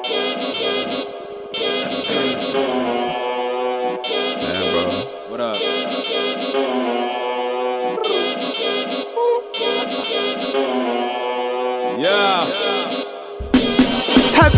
Yeah, bro. What up? Yeah.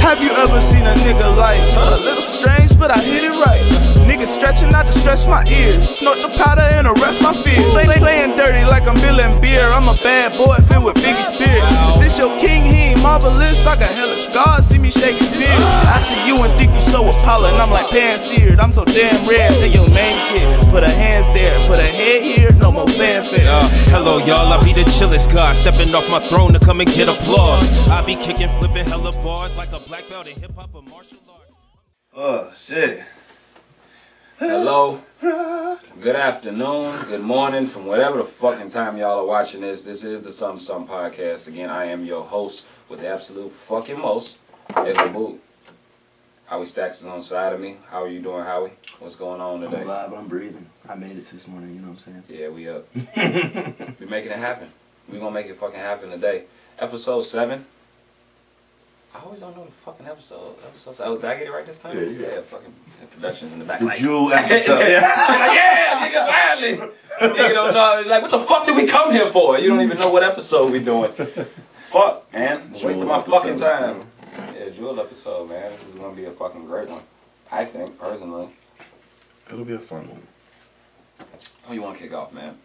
Have you ever seen a nigga like a little strange, but I hit it right? Niggas stretching, I just stretch my ears. Snort the powder and arrest my fears. Playing dirty like I'm billing beer. I'm a bad boy filled with Biggie spirit. Is this your king? He ain't marvelous. I got hella scars, see me shaking spirits. I see you and think you so appalling. I'm like pan-seared, I'm so damn rare. Say your name shit, put her hands there, put her head here, no more fanfare. Hello y'all, I be the chillest guy, stepping off my throne to come and get applause. I be kicking, flipping hella bars like a black belt in hip-hop or martial arts. Oh, shit. Hello, good afternoon, good morning, from whatever the fucking time y'all are watching this. This is the Something Podcast. Again, I am your host with the absolute fucking most, howie.stackz is on the side of me. How are you doing, Howie? What's going on today? I'm alive, I'm breathing. I made it this morning, you know what I'm saying? Yeah, we up. We making it happen. We gonna make it fucking happen today. Episode 7. I always don't know the fucking episode. Did I get it right this time? Yeah, fucking productions in the back. The like, Jewel episode. yeah, nigga, finally. Nigga don't know. Like, what the fuck did we come here for? You don't even know what episode we doing. Fuck, man. Wasting my fucking time. Yeah, Jewel episode, man. This is gonna be a fucking great one. I think, personally. It'll be a fun one. Oh, you want to kick off, man?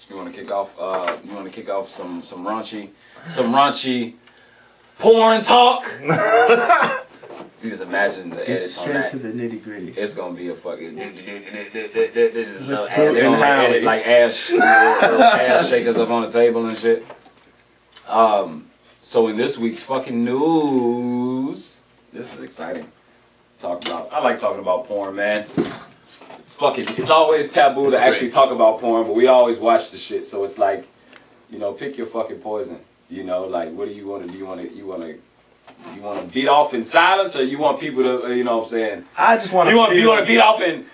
You want to kick off? You want to kick off some raunchy porn talk? You just imagine the edits on that. Straight to the nitty gritty. It's gonna be a fucking. There's no edit, like ass shakers up on the table and shit. So in this week's fucking news, this is exciting. I like talking about porn, man. It's always taboo to actually talk about porn, but we always watch the shit. So it's like, you know, pick your fucking poison. You know, like, what do you want to do? You want to beat off in silence, or you want people to, you know what I'm saying? I just want to. You want to beat off in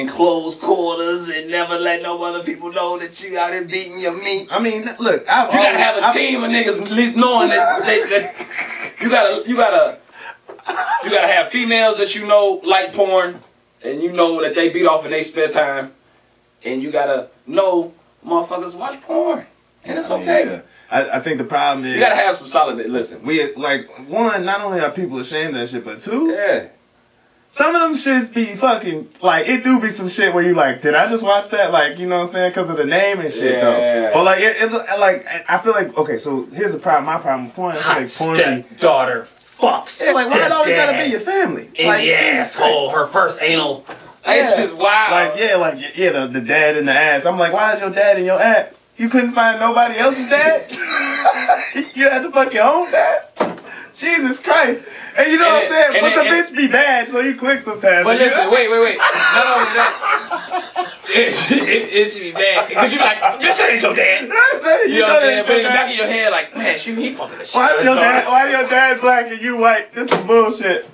closed quarters and never let no other people know that you out here beating your meat. I mean, look, you gotta have a team of niggas at least knowing that you gotta have females that you know like porn, and you know that they beat off in their spare time, and you gotta know motherfuckers watch porn. And it's okay. Yeah. I think the problem is... You gotta have some solid... Listen. We, like, one, not only are people ashamed of that shit, but two... Yeah. Some of them shits be fucking... Like, it do be some shit where you like, did I just watch that? Like, you know what I'm saying? Because of the name and shit, though. Or like, like, I feel like... Okay, so here's the problem. My problem with porn. I feel like porn be... daughter fucks. It's like, why it always gotta be your family? In like, the asshole. Her first anal. It's just wild. Like, the dad in the ass. I'm like, why is your dad in your ass? You couldn't find nobody else's dad? You had to fuck your own dad? Jesus Christ. And you know what I'm saying? But the bitch be bad, so you click sometimes. But listen, wait. Not only that. It should be bad. Because you be like, bitch, that ain't your dad. You know what I'm saying? But in the back of your head, like, man, he fucking the shit. Why your dad black and you white? This is bullshit.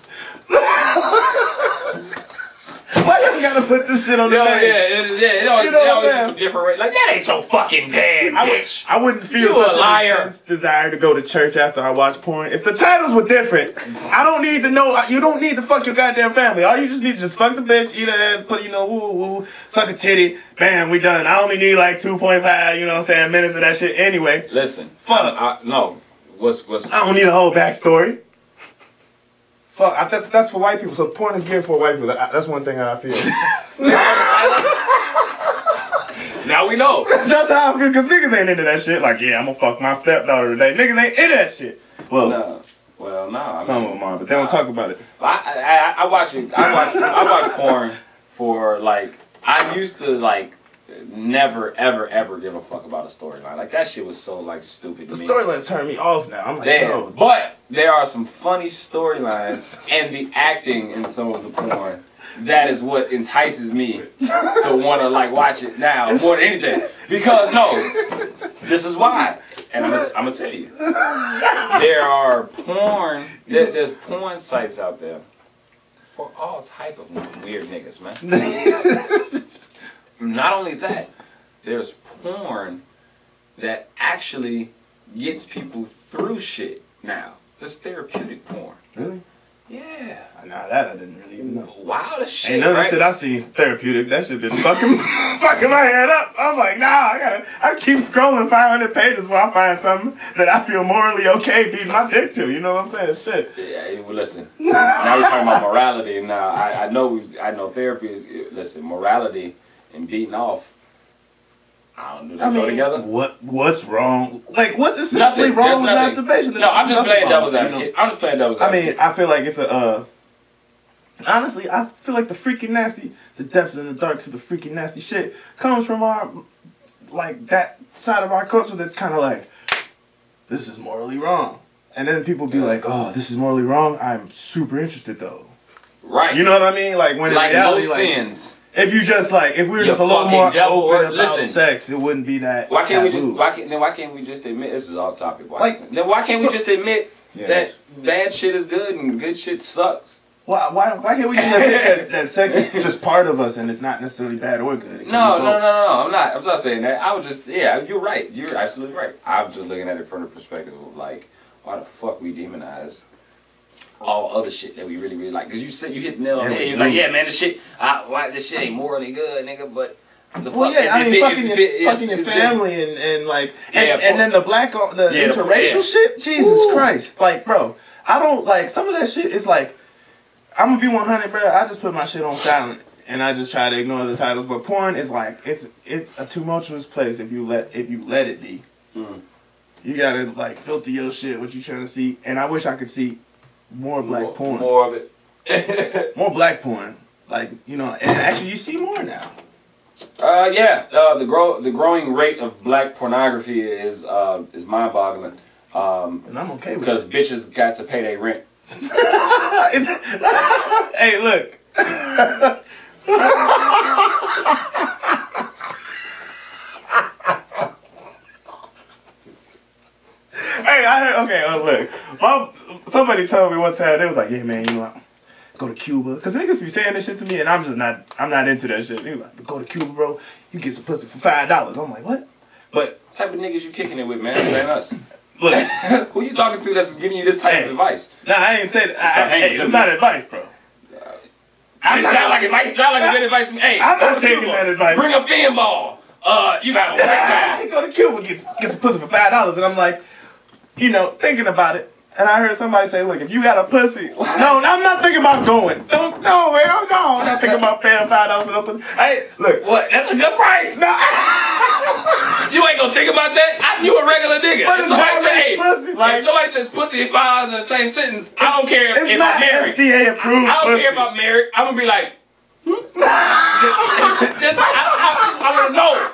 Why you gotta put this shit on the name? It always some different. Like, that ain't your fucking dad, bitch. I wouldn't feel such an intense desire to go to church after I watch porn. If the titles were different, I don't need to know. You don't need to fuck your goddamn family. All you just need to just fuck the bitch, eat her ass, put, you know, woo, suck a titty, bam, we done. I only need like 2.5, you know what I'm saying, minutes of that shit anyway. Listen. Fuck. No. What's I don't need a whole backstory. Fuck, that's for white people. So porn is geared for white people. That's one thing I feel. Now we know. That's how I feel, because niggas ain't into that shit. Like, yeah, I'm gonna fuck my stepdaughter today. Niggas ain't into that shit. Well, no. Some of them are, but they don't talk about it. I watch porn for, like, I used to, like, never, ever give a fuck about a storyline. Like, that shit was so, like, stupid to me. The storylines turn me off now. I'm like, no. But there are some funny storylines, and the acting in some of the porn, that is what entices me to want to, like, watch it now more than anything. Because, no, this is why. And I'm gonna tell you. There are there's porn sites out there for all type of weird niggas, man. Not only that, there's porn that actually gets people through shit now. It's therapeutic porn. Really? Yeah. Nah, that I didn't really even know. Wild as shit. Ain't none of the right? shit I seen therapeutic. That shit been fucking my head up. I'm like, nah, I keep scrolling 500 pages before I find something that I feel morally okay beating my dick to. You know what I'm saying? Shit. Yeah, well, listen. Now we're talking about morality. Now I know therapy is, listen, morality and beating off. I don't know. They go together. What's wrong? Like, what's essentially wrong with masturbation? No, I'm just playing devil's advocate. I'm just playing devil's advocate. I mean, I feel like it's a. Honestly, I feel like the freaking nasty, the depths and the darks of the freaking nasty shit comes from our, like, that side of our culture that's kind of like, this is morally wrong. And then people be like, oh, this is morally wrong. I'm super interested though. Right. You know what I mean? Like when in reality, most sins. If you just like, if we were just a little more open about sex, it wouldn't be that. Why can't we just? Why can't we just admit? This is off topic. Why can't we just admit that bad shit is good and good shit sucks? Why can't we just admit that sex is just part of us and it's not necessarily bad or good? No. I'm not saying that. I was just you're right. You're absolutely right. I was just looking at it from the perspective of like, why the fuck we demonize all other shit that we really, really like. Because you said you hit the nail on the head. He's like, yeah, man, this shit ain't morally good, nigga, but the fuck fucking your family and like, and then the interracial shit, Jesus Christ. Like, bro, I don't, like, some of that shit is like, I'm gonna be 100, bro, I just put my shit on silent and I just try to ignore the titles, but porn is like, it's a tumultuous place if you let it be. Mm. You gotta, like, filter your shit, what you trying to see, and I wish I could see more black porn. More of it. More black porn. Like, you know, and actually you see more now. The growing rate of black pornography is mind-boggling. And I'm okay with it. Because bitches got to pay their rent. Hey, look. Hey, I heard, okay, look. Somebody told me one time, they was like, yeah, man, you know, go to Cuba. Because niggas be saying this shit to me, and I'm not into that shit. They was like, go to Cuba, bro. You get some pussy for $5. I'm like, what? But what type of niggas you kicking it with, man? It ain't us. Look. Who you talking to that's giving you this type of advice? Nah, I ain't said it's not advice, bro. It sound like advice. Sound like good advice. Hey, I'm not taking that advice. Bring a fin ball. You got a white side. Go to Cuba, get some pussy for $5, and I'm like, you know, thinking about it. And I heard somebody say, look, if you got a pussy, no, I'm not thinking about going. No, man, no, I'm not thinking about paying $5 for no pussy. Hey, look, what? That's a good price. No, you ain't gonna think about that. You a regular nigga. But if somebody say, pussy, like, if somebody says pussy and $5 in the same sentence, I don't care if I'm married. FDA approved. I don't care if I'm married. I'm gonna be like, I want to know.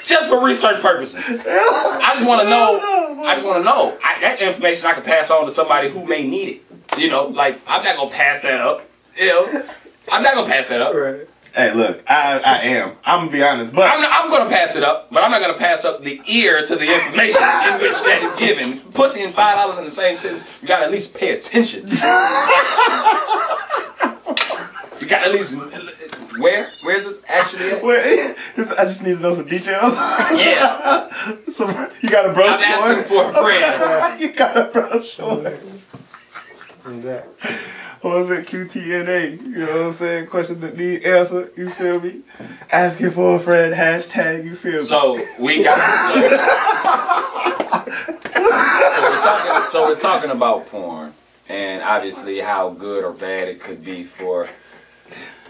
Just for research purposes. I just want to know. I just want to know. That information I can pass on to somebody who may need it. You know, like, I'm not going to pass that up. You know, I'm not going to pass that up. Right. Hey, look, I am. I'm going to be honest. But I'm going to pass it up, but I'm not going to pass up the ear to the information in which that is given. Pussy and $5 in the same sentence, you got to at least pay attention. You got to at least... Where's this actually at? I just need to know some details. Yeah. So you got a brochure? I'm asking for a friend. You got a brochure. What was it? QTNA. You know what I'm saying? Question that need answer. You feel me? Asking for a friend. Hashtag. You feel me? So we got. So we're talking about porn, and obviously how good or bad it could be for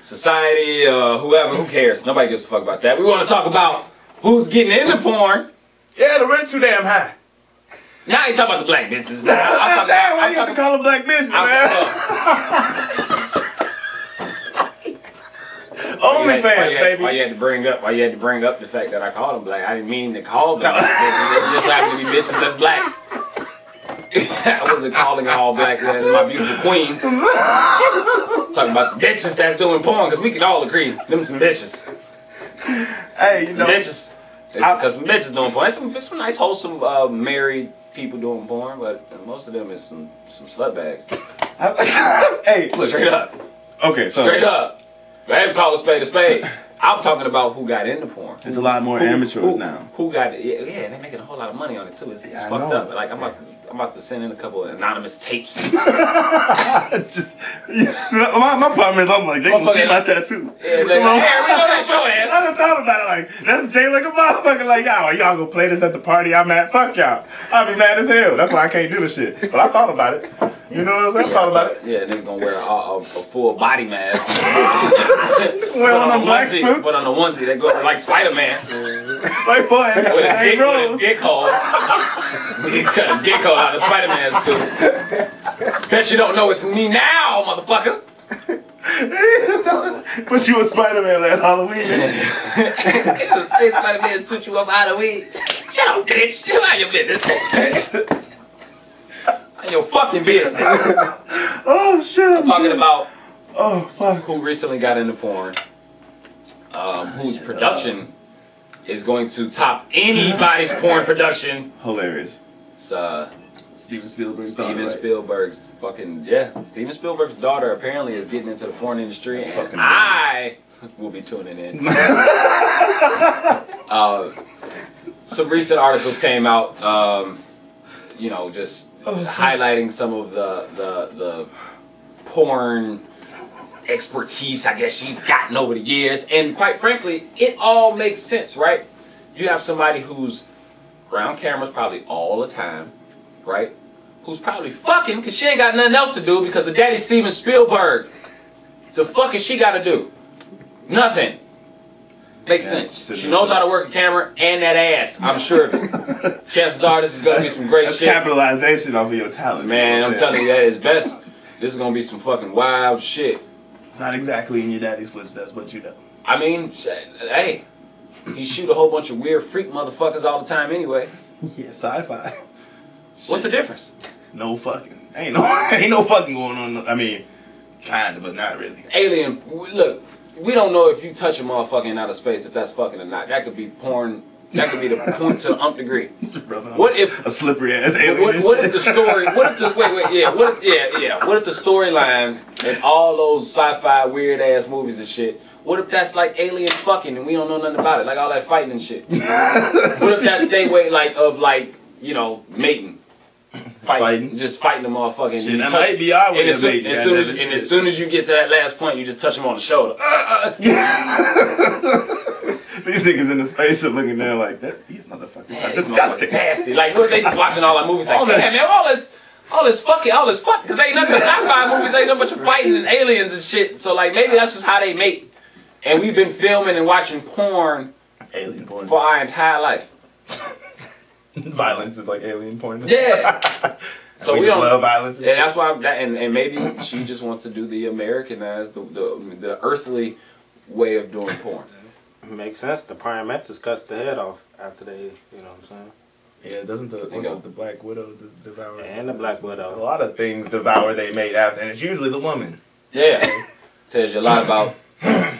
society, whoever, who cares? Nobody gives a fuck about that. We want to talk about who's getting into porn. Yeah, the rent too damn high. Now I ain't talking about the black bitches. Why you have to call them black bitches, man? OnlyFans, baby. Why you had to bring up the fact that I called them black? I didn't mean to call them black bitches. They just happen to be bitches that's black. I wasn't calling all black men my beautiful queens. Talking about the bitches that's doing porn, because we can all agree, them some bitches. Hey, you know. Bitches. Because some bitches doing porn. It's some nice, wholesome, married people doing porn, but most of them is some slut bags. Hey, look. Straight up. Okay, so. Straight up. I have to call a spade a spade. I'm talking about who got into porn. There's a lot more amateurs now. Who got it? Yeah, they're making a whole lot of money on it too. It's fucked up. Like, I'm about to about to send in a couple of anonymous tapes. My problem is, I'm like, they can see my tattoo. Yeah, like, hey, we know that's your ass. I done thought about it, like, that's Jay like a motherfucker, like, y'all gonna play this at the party I'm at? Fuck y'all. I'll be mad as hell. That's why I can't do the shit. But I thought about it. You know what I'm saying? I thought about it. Yeah, nigga gonna wear a full body mask. Wear on a black suit. Put on a onesie that goes like Spider-Man. Like, boy, with a dick hole. We cut a dick hole out of Spider-Man's suit. Bet you don't know it's me now, motherfucker. But you was Spider-Man last Halloween. It doesn't say Spider-Man suit you up Halloween. Shut up, bitch. Shut out your business. Mind your fucking business. Oh shit! I'm talking about fuck. who recently got into porn. Whose production is going to top anybody's porn production. Hilarious. It's Steven Spielberg's Spielberg's fucking Steven Spielberg's daughter apparently is getting into the porn industry, and I will be tuning in. Some recent articles came out, you know, just highlighting some of the porn expertise I guess she's gotten over the years, and quite frankly, it all makes sense, right? You have somebody who's around cameras probably all the time, right? Who's probably fucking because she ain't got nothing else to do because of Daddy Steven Spielberg. The fuck is she got to do? Nothing. Makes sense. She knows how to work a camera and that ass, I'm sure. Chances are this is going to be some great shit. That's capitalization off of your talent. Man, I'm telling you, that is best. This is going to be some fucking wild shit. It's not exactly in your daddy's footsteps, but you know. I mean, hey, he shoot a whole bunch of weird freak motherfuckers all the time anyway. Yeah, sci-fi. What's the difference? No fucking. Ain't no fucking going on. I mean, kinda, but not really. Alien, look, we don't know if you touch a motherfucker in outer space if that's fucking or not. That could be porn. That could be the point to the nth degree. What if a slippery ass alien? What if the story? What if the What if the storylines and all those sci-fi weird ass movies and shit? What if that's like alien fucking and we don't know nothing about it, like all that fighting and shit? What if that's their way you know, mating? Fighting, just fighting the motherfucking. Shit, that might be our way of mating. As soon as you get to that last point, you just touch him on the shoulder. These niggas in the spaceship looking down like that. These motherfuckers are disgusting. Nasty. Like, what they just watching all our movies like, damn man, all this fucking, because ain't nothing sci-fi movies, ain't no bunch of fighting and aliens and shit. So like, maybe that's just how they mate. And we've been filming and watching porn, alien porn, for our entire life. Violence is like alien porn. Yeah. So we don't love violence. And that's why, and maybe she just wants to do the Americanized, the earthly way of doing porn. Makes sense. The Prime Mantis cuts the head off after they, you know what I'm saying? Yeah, doesn't the Black Widow devour? And the Black Widow. A lot of things devour they mate after, and it's usually the woman. Yeah. Tells you a lot about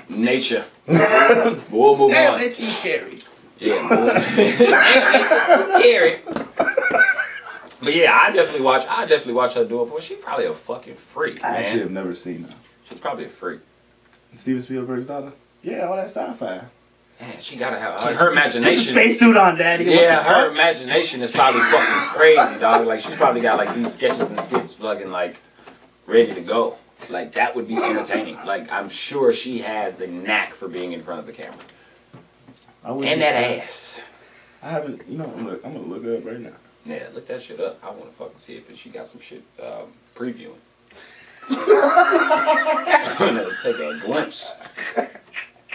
nature. But we'll move on. Nature scary. Yeah. Scary. But yeah, I definitely watch her do it. Boy, she's probably a fucking freak, man. I actually have never seen her. She's probably a freak. Steven Spielberg's daughter? Yeah, all that sci-fi. Man, she gotta have her imagination. Put the spacesuit on, Daddy. Yeah, her imagination is probably fucking crazy, dog. Like she's probably got like these sketches and skits fucking like ready to go. Like that would be entertaining. Like I'm sure she has the knack for being in front of the camera. And that ass. I haven't. You know, I'm gonna look it up right now. Yeah, look that shit up. I want to fucking see if she got some shit previewing. I'm gonna take a glimpse.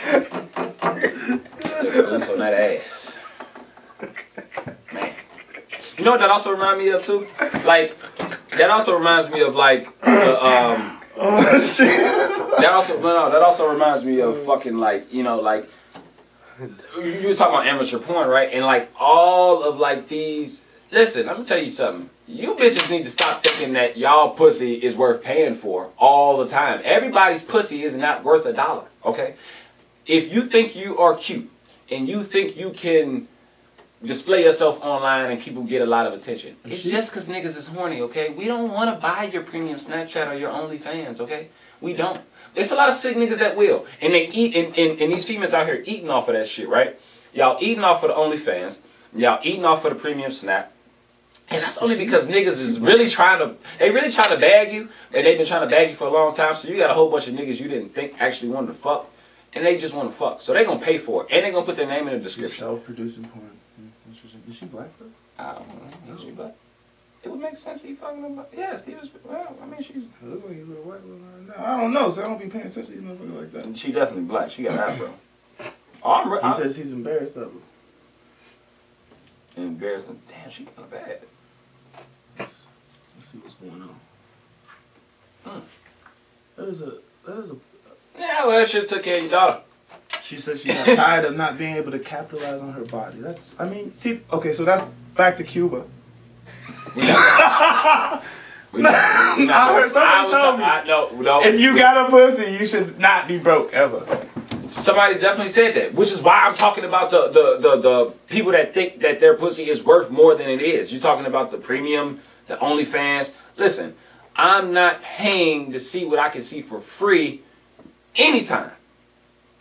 Take a glimpse on that ass. Man. You know what that also reminds me of too? Like, that also reminds me of like, oh shit. That also reminds me of fucking like, you know, like, you was talking about amateur porn, right? And like all of like these, listen, let me tell you something. You bitches need to stop thinking that y'all pussy is worth paying for all the time. Everybody's pussy is not worth $1, okay? If you think you are cute and you think you can display yourself online and people get a lot of attention, it's just because niggas is horny, okay? We don't want to buy your premium Snapchat or your OnlyFans, okay? We don't. There's a lot of sick niggas that will. And they eat, and these females out here eating off of that shit, right? Y'all eating off of the OnlyFans. Y'all eating off of the premium Snap. And that's only because niggas is really trying to bag you, and they've been trying to bag you for a long time. So you got a whole bunch of niggas you didn't think actually wanted to fuck, and they just want to fuck. So they gonna pay for it, and they gonna put their name in the description. Self-producing porn. Interesting. Is she black though? I don't know. Is she black? It would make sense that you fucking about. Yeah, Steven. Well, I mean, she's. Look like a little white woman. No, I don't know. So I don't be paying attention to motherfucker like that. She definitely black. She got an afro. He says he's embarrassed of her. Embarrassing. Damn, she kind of bad. Let's see what's going on. That is a. Yeah, well, that shit took care of your daughter. She said she's not tired of not being able to capitalize on her body. That's. I mean, see. Okay, so that's back to Cuba. I heard somebody tell me. No. If you got a pussy, you should not be broke ever. Somebody's definitely said that, which is why I'm talking about the people that think that their pussy is worth more than it is. You're talking about the premium, the OnlyFans. Listen, I'm not paying to see what I can see for free anytime.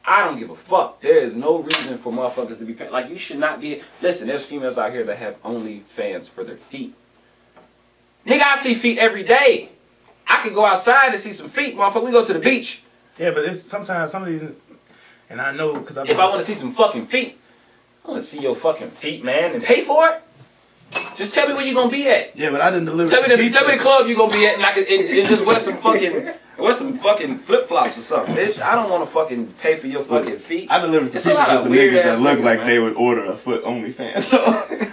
I don't give a fuck. There is no reason for motherfuckers to be paying. Like, you should not be. Listen, there's females out here that have OnlyFans for their feet. Nigga, I see feet every day. I could go outside and see some feet, motherfucker. We go to the beach. Yeah, but it's sometimes some of these, and I know because if I want to see some fucking feet, I want to see your fucking feet, man, and pay for it. Just tell me where you gonna be at. Yeah, but I didn't deliver. Tell me the club you gonna be at, and I can and just wear some fucking flip flops or something, bitch. I don't want to fucking pay for your fucking feet. I delivered some pictures of some niggas that look like they would order a foot OnlyFans. So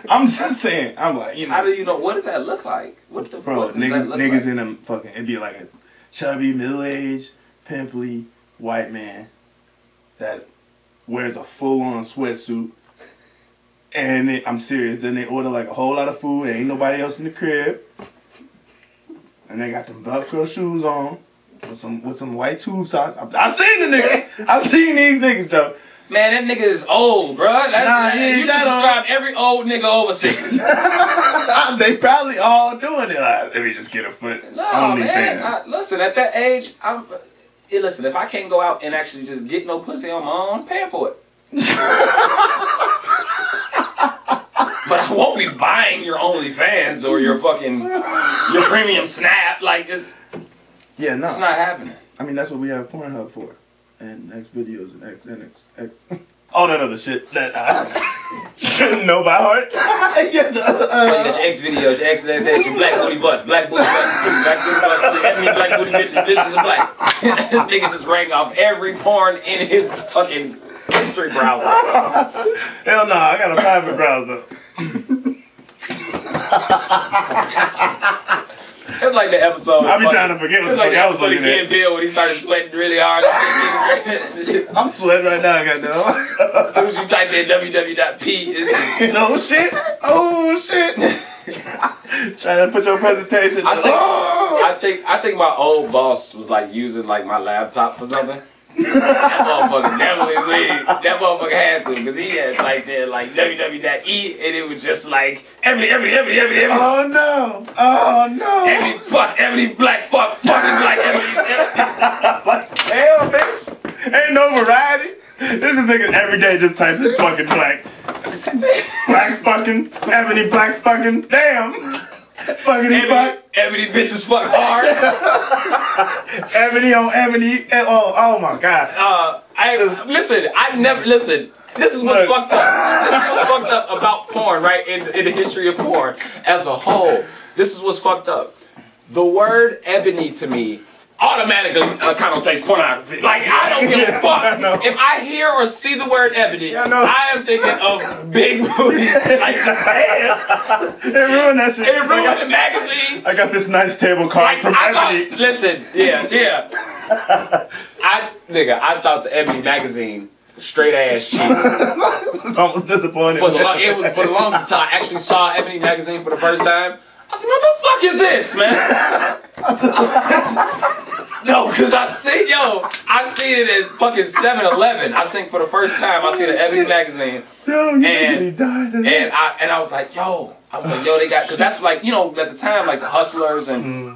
I'm just saying, I'm like, you know. How do you know? What does that look like? What the bro? What does that look niggas like? in them fucking. It'd be like a chubby, middle-aged, pimply white man that wears a full-on sweatsuit. And I'm serious. Then they order like a whole lot of food. Ain't nobody else in the crib. And they got them Velcro shoes on with some white tube socks. I seen the nigga. I seen these niggas, Joe. Man, that nigga is old, bro. You just described every old nigga over 60. They probably all doing it. Like, let me just get a foot. No, man. Listen, at that age, listen, if I can't go out and actually just get no pussy on my own, I'm paying for it. But I won't be buying your OnlyFans or your premium Snap. Like, it's not happening. I mean, that's what we have Pornhub for. And X videos and X all that other shit that I shouldn't know by heart. So you got your X videos, your X, your black booty butts, black booty butts, black booty butts, that means black booty bitches, bitches are black. This nigga just rang off every porn in his fucking history browser. Hell no, I got a private browser. It's like the episode. I be trying to forget what the fuck I was looking at. Bill when he started sweating really hard. I'm sweating right now, goddamn. As soon as you type in www.p, oh shit! Oh shit! Trying to put your presentation. I think my old boss was like using like my laptop for something. That motherfucker that motherfucker had to, because he had typed in like www.e and it was just like Ebony. Oh no! Ebony black fucking black Ebony. Like, hell, bitch! Ain't no variety. This is nigga every day just typing fucking black. Black fucking Ebony black fucking damn. Fucking fuck. Ebony bitches fuck hard. Ebony on Ebony. Oh my god. Listen. This is what's fucked up. This is what's fucked up about porn, right? In the history of porn as a whole. This is what's fucked up. The word ebony to me automatically connotates pornography. Like, I don't give a fuck. If I hear or see the word ebony, I am thinking of big booty, like the ass. It ruined that shit. It ruined the magazine. I got this nice table card from Ebony. Listen, yeah. I thought the Ebony magazine straight ass cheeks. It's almost disappointing. For the longest time I actually saw Ebony magazine for the first time. I said, what the fuck is this, man? No, because I seen it at fucking 7-Eleven. I think for the first time I see the Ebony magazine. And I was like, yo, they got, because that's like, you know, at the time, like the Hustlers, and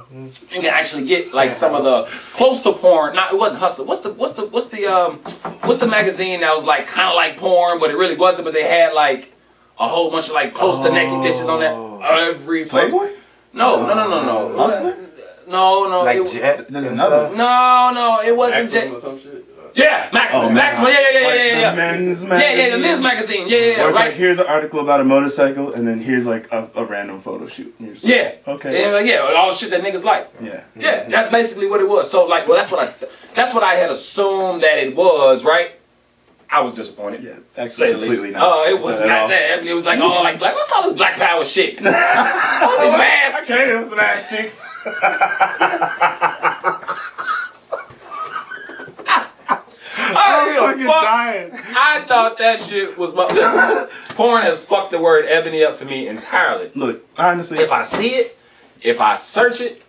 you can actually get like some of the close to porn. It wasn't Hustler. What's the magazine that was like kind of like porn, but it really wasn't. But they had like a whole bunch of like close to naked bitches on there. Every Playboy? No. Hustler? No. Like Jet. There's another. No, it wasn't Jet. Or some shit. Yeah, Maximum. Oh, Maximum. Yeah. The men's magazine. Yeah, the men's magazine. Yeah, Where it's right. like, here's an article about a motorcycle, and then here's like a random photo shoot. Yeah. Okay. And like, all the shit that niggas like. Yeah. Yeah, that's basically what it was. So like, well, that's what I had assumed that it was, right? I was disappointed. Yeah, that's say the least. completely not. It was not that. It was like all like what's all this Black Power shit? What's this mask? Okay, it was some ass chicks. I'm fucking dying. I thought that shit was porn has fucked the word ebony up for me entirely. Look, honestly, If I see it, if I search it,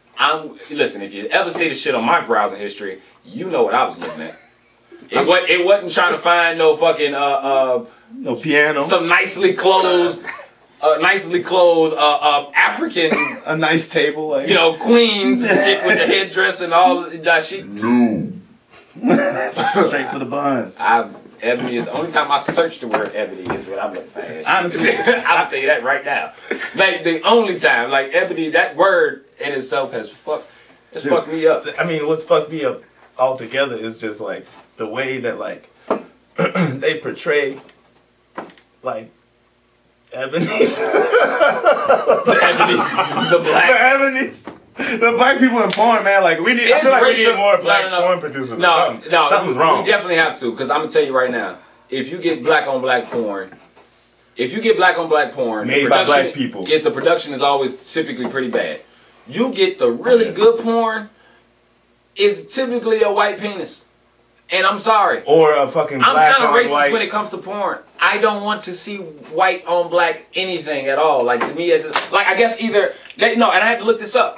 listen. If you ever see the shit on my browsing history, you know what I was looking at. It wasn't trying to find no fucking no piano, some nicely clothed African, a nice table, like queens and shit with the headdress and all that shit. No. Straight for the buns. Ebony is the only time I search the word ebony is what I'm looking for. Honestly, I'll tell you that right now. Like the only time, like ebony, that word in itself has fucked me up. I mean, what's fucked me up altogether is just like the way that like they portray like ebonies. The ebonies. The black people in porn, man, like we need. I feel like we need more black porn producers. No, something's wrong. We definitely have to, because I'm gonna tell you right now, if you get black on black porn, made by black people, the production is always typically pretty bad. You get the really good porn, is typically a white penis. And I'm sorry. Or a fucking black I'm kind of racist white. when it comes to porn. I don't want to see white on black anything at all. Like to me, it's just, like I guess either and I had to look this up.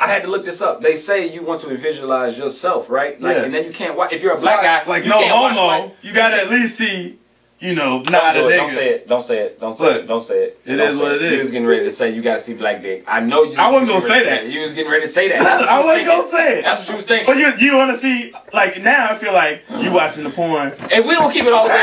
They say you want to visualize yourself, right? Like, and then you can't watch if you're a black guy. Like you no can't homo. You gotta at least see. Not a nigga. Don't say it. It is what it is. You was getting ready to say you gotta see black dick. I know you. I wasn't gonna say that. You was getting ready to say that. I wasn't gonna say it. That's what you was thinking. But you want to see, like now I feel like you watching the porn. And we don't keep it all the way.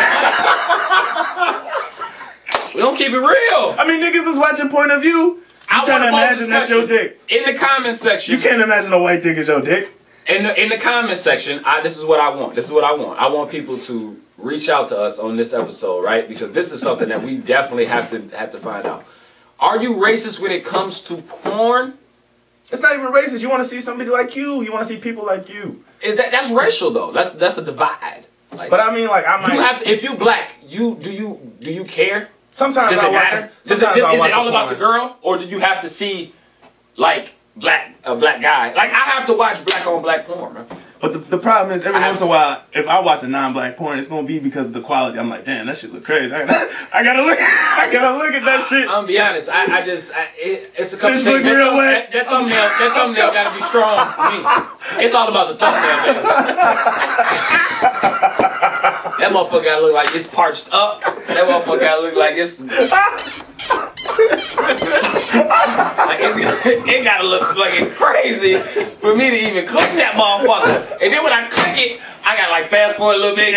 We don't keep it real. I mean, niggas is watching point of view. You trying to imagine that's your dick. In the comment section. You can't imagine a white dick is your dick. In the comment section, this is what I want. I want people to reach out to us on this episode, right? Because this is something that we definitely have to find out. Are you racist when it comes to porn? It's not even racist. You want to see somebody like you. You want to see people like you. That's racial though? That's a divide. Like, but I mean, like I might. You have to, if you black, do you care? Sometimes does I it watch matter? Is it all about the girl, or do you have to see like a black guy? Like I have to watch black on black porn, man. But the problem is, every once in a while, if I watch a non-black porn, it's gonna be because of the quality. I'm like, damn, that shit look crazy. I gotta look at that shit. I'm gonna be honest. It's a couple things. That thumbnail gotta be strong for me. It's all about the thumbnail, baby. That motherfucker gotta look like it's parched up. That motherfucker gotta look like it's. Like it gotta look fucking crazy for me to even click that motherfucker. And then when I click it, I gotta like fast forward a little bit.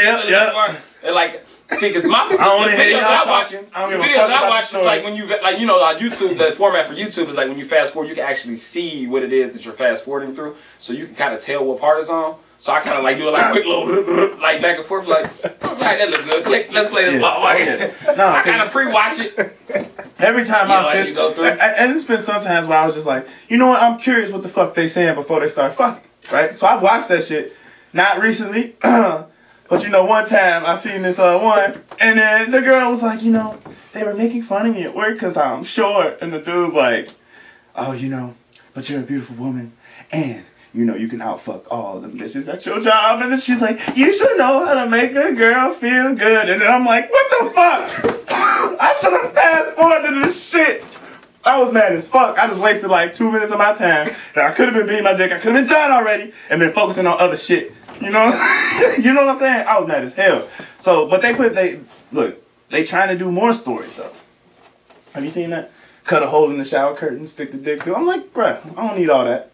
And like, see, cause my videos that I watch is like when you on YouTube. The format for YouTube is like when you fast forward, you can actually see what it is that you're fast forwarding through, so you can kind of tell what part is on. So I kind of like do it like quick little like back and forth, like alright, that looks good. Click, let's play this ball. I kind of pre-watch it. Every time I sit, go through. And it's been sometimes where I was just like, you know what? I'm curious what the fuck they saying before they start fucking, right? So I watched that shit, not recently, but one time I seen this one, and then the girl was like, they were making fun of me at work because I'm short, and the dude was like, oh, but you're a beautiful woman, and you can outfuck all them bitches at your job. And then she's like, you should know how to make a girl feel good. And then I'm like, what the fuck? I should have fast forwarded to this shit. I was mad as fuck. I just wasted like 2 minutes of my time that I could have been beating my dick. I could have been done already and been focusing on other shit. You know what I'm saying? I was mad as hell. So, but they trying to do more stories though. Have you seen that? Cut a hole in the shower curtain, stick the dick through. I'm like, bruh, I don't need all that.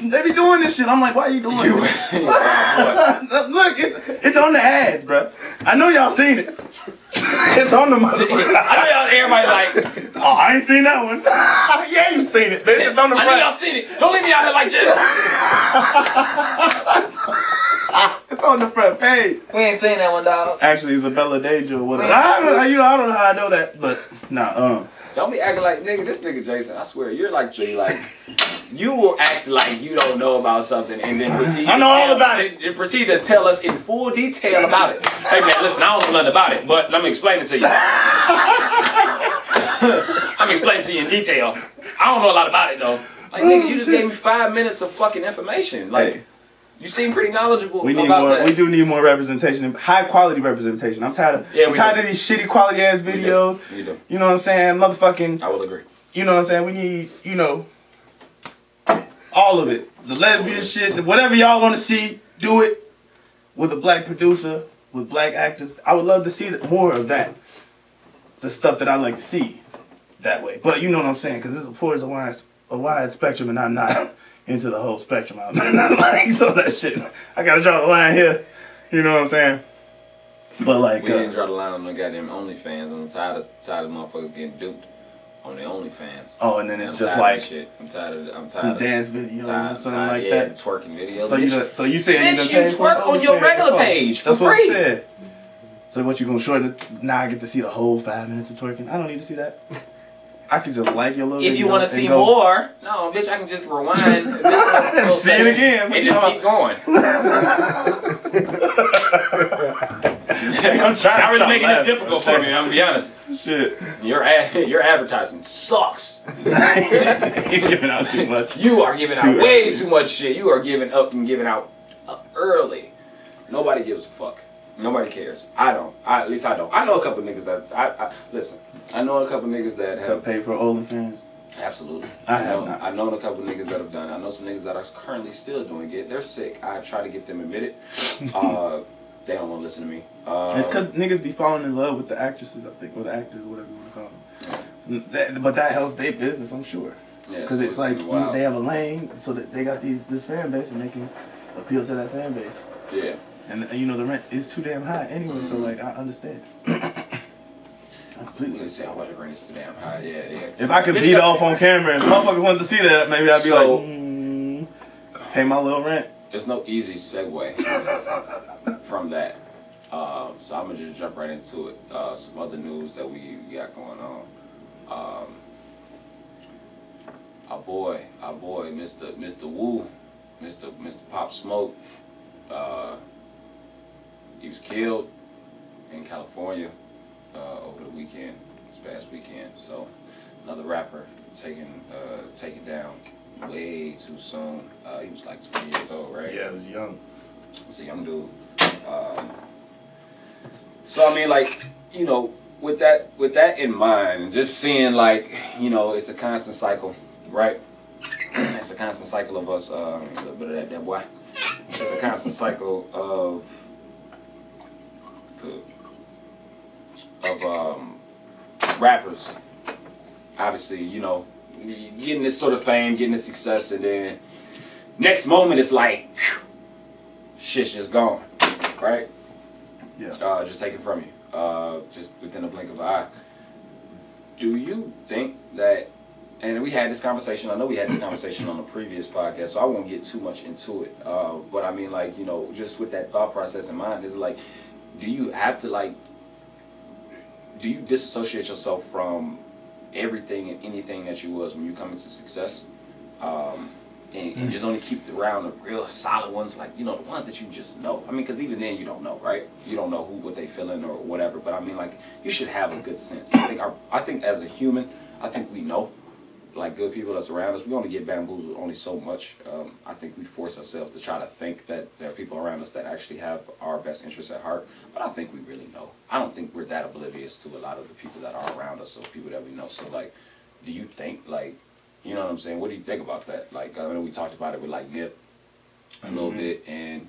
They be doing this shit. I'm like, why are you doing it? Look, it's on the ads, bro. I know y'all seen it. It's on the motherfucker. I know everybody like, oh, I ain't seen that one. Yeah, you seen it, bitch. It's on the front. I know y'all seen it. Don't leave me out here like this. It's on the front page. We ain't seen that one, dog. Actually, Isabella Deja or whatever. I don't know how I know that, but nah. Don't be acting like this nigga Jason. I swear, you're like you will act like you don't know about something and then proceed. I know all about it. And proceed to tell us in full detail about it. Hey man, listen, I don't know nothing about it, but let me explain it to you. I'm explaining to you in detail. I don't know a lot about it though. Like nigga, you just gave me 5 minutes of fucking information. Like. Hey. You seem pretty knowledgeable about that. We do need more representation, high quality representation. I'm tired of these shitty quality ass videos. We do. You know what I'm saying? Motherfucking. I will agree. You know what I'm saying? We need, all of it. The lesbian shit, whatever y'all want to see, do it with a black producer, with black actors. I would love to see more of that. The stuff that I like to see that way. But you know what I'm saying? Because this affords a wide spectrum, and I'm not into the whole spectrum. I'm not like so that shit. I gotta draw the line here. You know what I'm saying? But like, we didn't draw the line on the goddamn OnlyFans. I'm tired of motherfuckers getting duped on their OnlyFans. Oh, and then it's just like shit. I'm tired of some dance videos or something like that. Twerking videos. So you saying you twerk on your regular page for free? That's what I said. So what you gonna show it? Now I get to see the whole 5 minutes of twerking. I don't need to see that. I can just like your little. If you want to see more, no, bitch, I can just rewind this little see it again, and just keep going. I'm trying. Not really making this difficult for me. I'm gonna be honest. Shit, your advertising sucks. You're giving out too much. You are giving out way too much shit. You are giving up and giving out early. Nobody gives a fuck. Nobody cares. I don't. At least I don't. I know a couple niggas that listen. I know a couple niggas that have paid for OnlyFans. Absolutely. I have not. I know a couple niggas that have done it. I know some niggas that are currently still doing it. They're sick. I try to get them admitted. They don't want to listen to me. It's because niggas be falling in love with the actresses, I think, or the actors, or whatever you want to call them. But that helps their business, I'm sure. Because it's like they have a lane, so that they got this fan base, and they can appeal to that fan base. Yeah. And the rent is too damn high anyway, so like I understand. I completely say why the rent is too damn high. Yeah. If I could beat off on camera and motherfuckers wanted to see that, maybe I'd be pay my little rent. There's no easy segue from that. So I'm gonna just jump right into it. Some other news that we got going on. Our boy, Mr. Wu, Mr. Pop Smoke. He was killed in California over the weekend, this past weekend. So another rapper taken down way too soon. He was like 20 years old, right? Yeah, he was young. He was a young dude. So I mean, like, with that in mind, and just seeing like, it's a constant cycle, right? It's a constant cycle of us. A little bit of that boy. It's a constant cycle of rappers. Obviously, getting this sort of fame, getting this success, and then next moment it's like, whew, shit's just gone, right? Yeah. Just taken from you, just within a blink of an eye. Do you think that? And we had this conversation. I know we had this conversation on the previous podcast, so I won't get too much into it. But I mean, like, just with that thought process in mind, is like, do you have to do you disassociate yourself from everything and anything that you was when you come into success, and just only keep around the real solid ones, like the ones that you just know? I mean, because even then you don't know, right? You don't know what they feeling or whatever. But I mean, like, you should have a good sense. I think as a human, I think we know. Like, good people that surround us, we only get bamboozled only so much. I think we force ourselves to try to think that there are people around us that actually have our best interests at heart, but I think we really know. I don't think we're that oblivious to a lot of the people that are around us, or people that we know. So, like, do you think, like, you know what I'm saying? What do you think about that? Like, I know we talked about it with, like, Nip a little bit, and,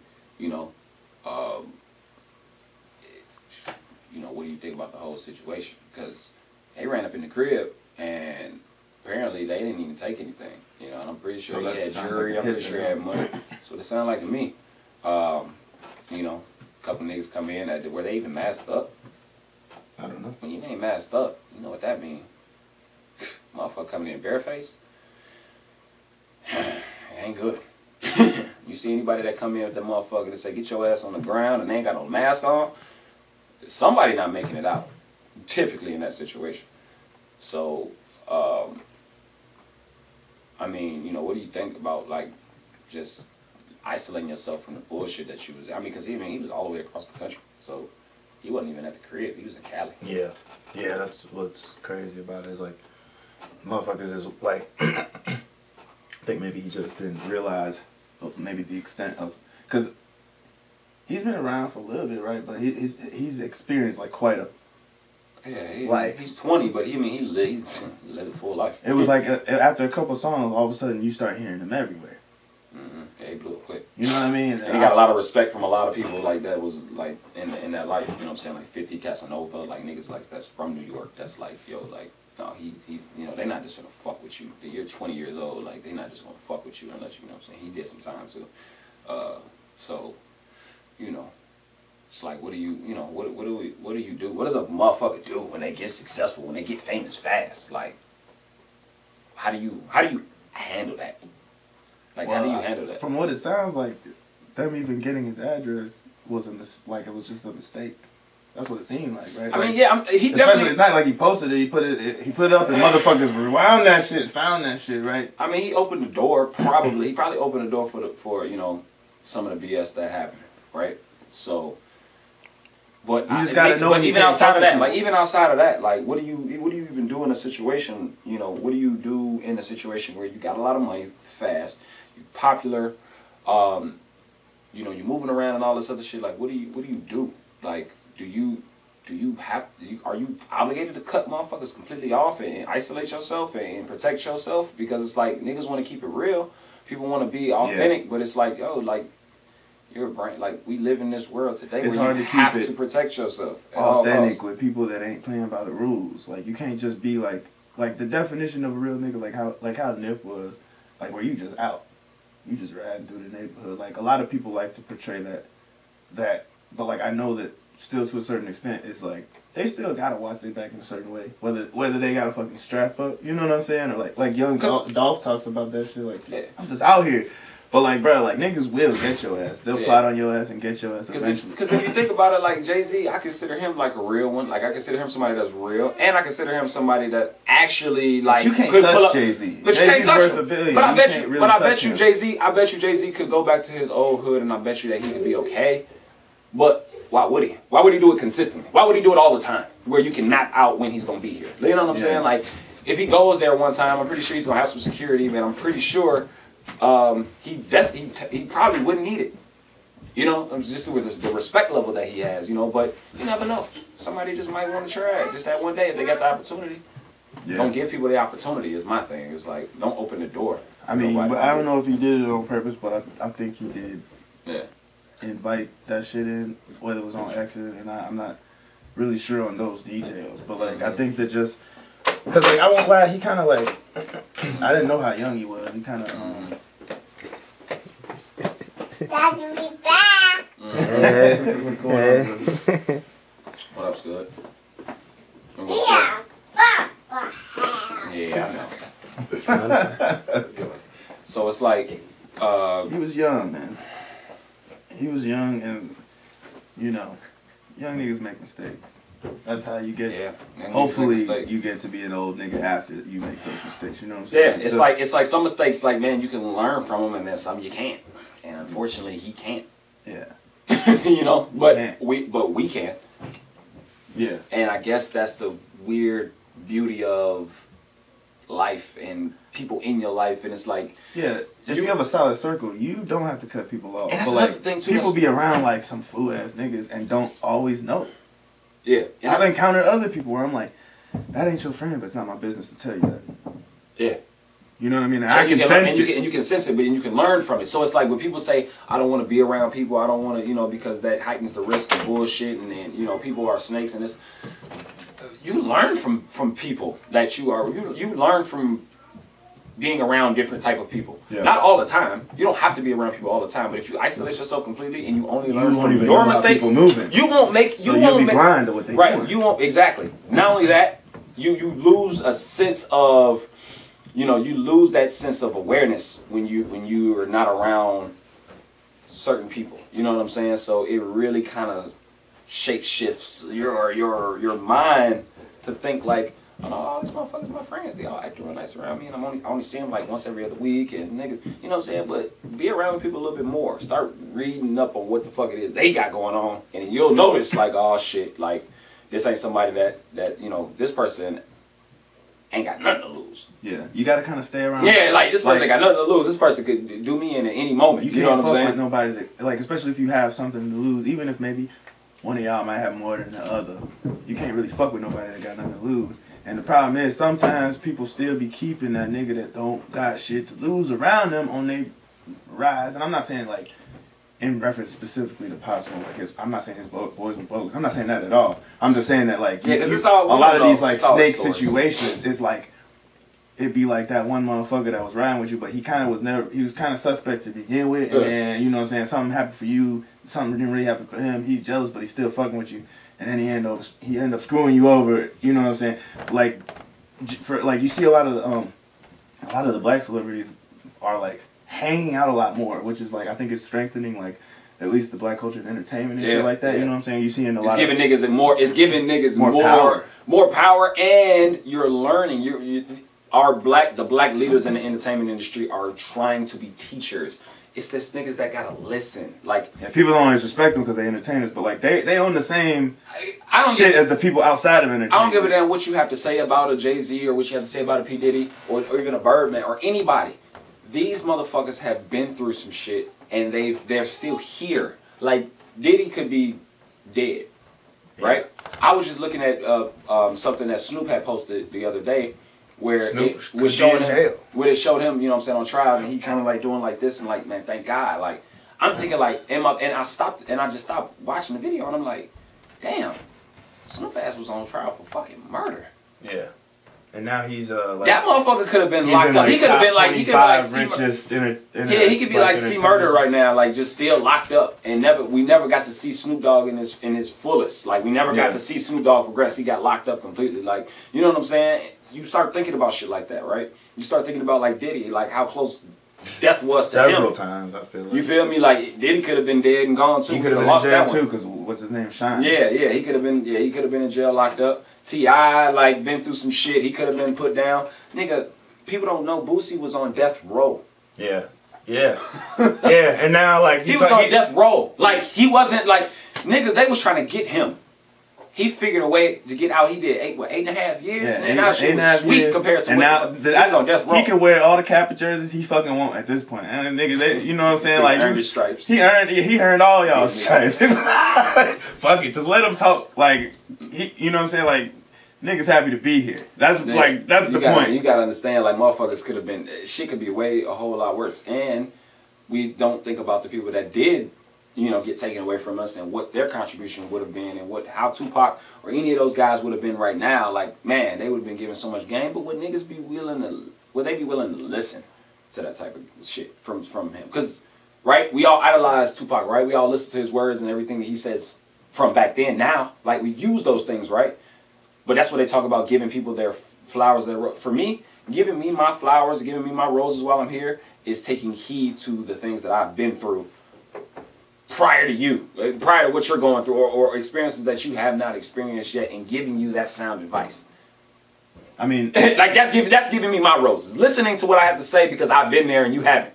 what do you think about the whole situation? Because they ran up in the crib, and apparently they didn't even take anything, and I'm pretty sure he had jewelry, I'm pretty sure he had money. So it sounded like to me, a couple niggas come in where they even masked up. I don't know. When you ain't masked up, you know what that mean. Motherfucker coming in bareface. It ain't good. You see anybody that come in with that motherfucker that say get your ass on the ground and they ain't got no mask on, somebody not making it out. Typically in that situation. So, I mean, you know, what do you think about like just isolating yourself from the bullshit that you was? I mean, because he was all the way across the country, so he wasn't even at the crib. He was in Cali. Yeah, yeah. That's what's crazy about it is like, motherfuckers is like, I think maybe he just didn't realize maybe the extent of, because he's been around for a little bit, right? But he's experienced like quite a. Yeah, like he's 20, but he lived a full life. It was like after a couple songs, all of a sudden you start hearing him everywhere. Yeah, he blew it quick. You know what I mean? And he got a lot of respect from a lot of people like that was like in that life. You know what I'm saying? Like 50 Casanova, like niggas like that's from New York. That's like yo, like no, he's you know they're not just gonna fuck with you. You're 20 years old, like they're not just gonna fuck with you unless you know what I'm saying. He did some time too. So you know. It's like, what do you do? What does a motherfucker do when they get successful, when they get famous fast? Like, how do you handle that? Like, how do you handle that? From what it sounds like, them even getting his address wasn't like it was just a mistake. That's what it seemed like, right? I mean, like, yeah, he definitely. Especially, it's not like he posted it. He put it up, and motherfuckers rewound that shit, found that shit, right? I mean, he opened the door. Probably, he probably opened the door for you know some of the BS that happened, right? So. But you just gotta know. But even outside of that, like, what do you even do in a situation? You know, what do you do in a situation where you got a lot of money, fast, you're popular, you know, you're moving around and all this other shit. Like, what do you do? Like, are you obligated to cut motherfuckers completely off and isolate yourself and protect yourself? Because it's like niggas want to keep it real, people want to be authentic, but it's like, yo, like. Your brain, like we live in this world today it's where hard you to have keep to protect yourself. Authentic with people that ain't playing by the rules. Like you can't just be like the definition of a real nigga, like how Nip was, like where you just out, you just riding through the neighborhood. Like a lot of people like to portray that, but like I know that still to a certain extent, it's like they still gotta watch their back in a certain way, whether they got a fucking strap up, you know what I'm saying, or like young Dolph talks about that shit. Like yeah. I'm just out here. But like, bro, like niggas will get your ass. They'll plot on your ass and get your ass eventually. Because if you think about it, like Jay-Z, I consider him like a real one. Like I consider him somebody that's real, and I consider him somebody that actually like. But you can't touch Jay-Z. But you can't touch him. But I bet you. Really but I bet you Jay-Z. I bet you Jay-Z could go back to his old hood, and I bet you that he could be okay. But why would he? Why would he do it consistently? Why would he do it all the time? Where you can map out when he's gonna be here. You know what I'm saying? Like, if he goes there one time, I'm pretty sure he's gonna have some security, man. I'm pretty sure. He probably wouldn't need it, you know, just with the respect level that he has, you know. But you never know. Somebody just might want to try it just that one day if they got the opportunity. Yeah. Don't give people the opportunity is my thing. It's like don't open the door. I mean, but I don't know if he did it on purpose, but I think he did. Yeah. Invite that shit in, whether it was on accident or not. I'm not really sure on those details, but like I think that just. Cause like I won't lie, he kind of like I didn't know how young he was. He kind of Daddy, we back. What's going on? What up, Scud? Yeah, I know. So it's like he was young, man. He was young, and you know, young niggas make mistakes. That's how you get. Yeah. Hopefully, you get to be an old nigga after you make those mistakes. You know what I'm saying? Yeah. It's like some mistakes, like man, you can learn from them, and then some you can't. And unfortunately, he can't. Yeah. You know, but we can. Yeah. And I guess that's the weird beauty of life and people in your life, and it's like if you have a solid circle, you don't have to cut people off. And that's but another like thing too. People be around like some fool ass niggas and don't always know. Yeah. And I've encountered other people where I'm like, that ain't your friend, but it's not my business to tell you that. Yeah. You know what I mean? I can sense it. And you can sense it, but you can learn from it. So it's like when people say, I don't want to be around people, I don't want to, you know, because that heightens the risk of bullshit and you know, people are snakes and this. You learn from people that you learn from being around different type of people. Yeah. Not all the time. You don't have to be around people all the time. But if you isolate yourself completely and you only learn from your mistakes, you won't make. You'll be blind to what they right. You won't exactly. Not only that, you lose a sense of, you lose that sense of awareness when you are not around certain people. You know what I'm saying? So it really kind of shape shifts your mind to think like, oh, these motherfuckers my friends. They all act real nice around me, and I only see them like once every other week, and niggas, you know what I'm saying? But be around people a little bit more. Start reading up on what the fuck it is they got going on, and you'll notice like, oh shit, like this ain't somebody that this person ain't got nothing to lose. Yeah, you gotta kind of stay around. Yeah, like this person ain't got nothing to lose. This person could do me in at any moment. You know what I'm fuck saying? with nobody that, like, especially if you have something to lose, even if maybe one of y'all might have more than the other. You can't really fuck with nobody that got nothing to lose. And the problem is sometimes people still be keeping that nigga that don't got shit to lose around them on their rise. And I'm not saying like in reference specifically to Pop Smoke, like I'm not saying his boys and bogus. I'm not saying that at all. I'm just saying that like a lot of these like snake situations, it's like it'd be like that one motherfucker that was riding with you, but he was kind of suspect to begin with, and then, you know what I'm saying, something happened for you, something didn't really happen for him, he's jealous, but he's still fucking with you, and then he end up screwing you over, you know what I'm saying, like, you see a lot of the black celebrities are like hanging out a lot more, which is like, I think it's strengthening like at least the black culture and entertainment and shit like that, you know what I'm saying, you seeing a lot of... It's giving niggas more power, and you're learning, the black leaders in the entertainment industry are trying to be teachers. It's this niggas that gotta listen. Like, yeah, people don't always respect them because they're entertainers, but like they own the same shit as the people outside of entertainment. I don't give a damn what you have to say about a Jay-Z or what you have to say about a P. Diddy or even a Birdman or anybody. These motherfuckers have been through some shit and they're still here. Like, Diddy could be dead, right? I was just looking at something that Snoop had posted the other day, where it showed him, you know what I'm saying, on trial, and he kind of like doing like this and like, man, thank God. Like, I'm thinking like, and I just stopped watching the video, and I'm like, damn, Snoop ass was on trial for fucking murder. Yeah. And now he's like, that motherfucker could have been locked up. He could have been like, he could be like C Murder right now, like just still locked up, and we never got to see Snoop Dogg in his fullest. Like, we never got to see Snoop Dogg progress. He got locked up completely. Like, you know what I'm saying? You start thinking about shit like that, right? You start thinking about like Diddy, like how close death was to him. Several times, I feel like. You feel me? Like, Diddy could have been dead and gone too. He could have been in jail too, because what's his name, Shine. Yeah, he could have been. Yeah, he could have been in jail, locked up. T.I. like been through some shit. He could have been put down. Nigga, people don't know Boosie was on death row. Yeah, yeah, yeah. And now like he was on death row. Like, he wasn't like, niggas. They was trying to get him. He figured a way to get out. He did 8.5 years, and now shit was sweet compared to what he was on death row. He can wear all the Kappa jerseys he fucking want at this point. And niggas, you know what I'm saying? Like, earned his stripes. He earned all y'all stripes. Fuck it, just let him talk. Like, you know what I'm saying? Like, niggas happy to be here. That's the point. You gotta understand, like, motherfuckers could have been, shit could be a whole lot worse. And we don't think about the people that did, you know, get taken away from us and what their contribution would have been and how Tupac or any of those guys would have been right now. Like, man, they would have been given so much game, but would niggas be willing to, would they be willing to listen to that type of shit from him? Because, right, we all idolize Tupac, right? We all listen to his words and everything that he says from back then. Now, like, we use those things, right? But that's what they talk about, giving people their flowers. For me, giving me my flowers, giving me my roses while I'm here is taking heed to the things that I've been through prior to you, prior to what you're going through, or experiences that you have not experienced yet, and giving you that sound advice. I mean, like, that's giving me my roses. Listening to what I have to say because I've been there and you haven't.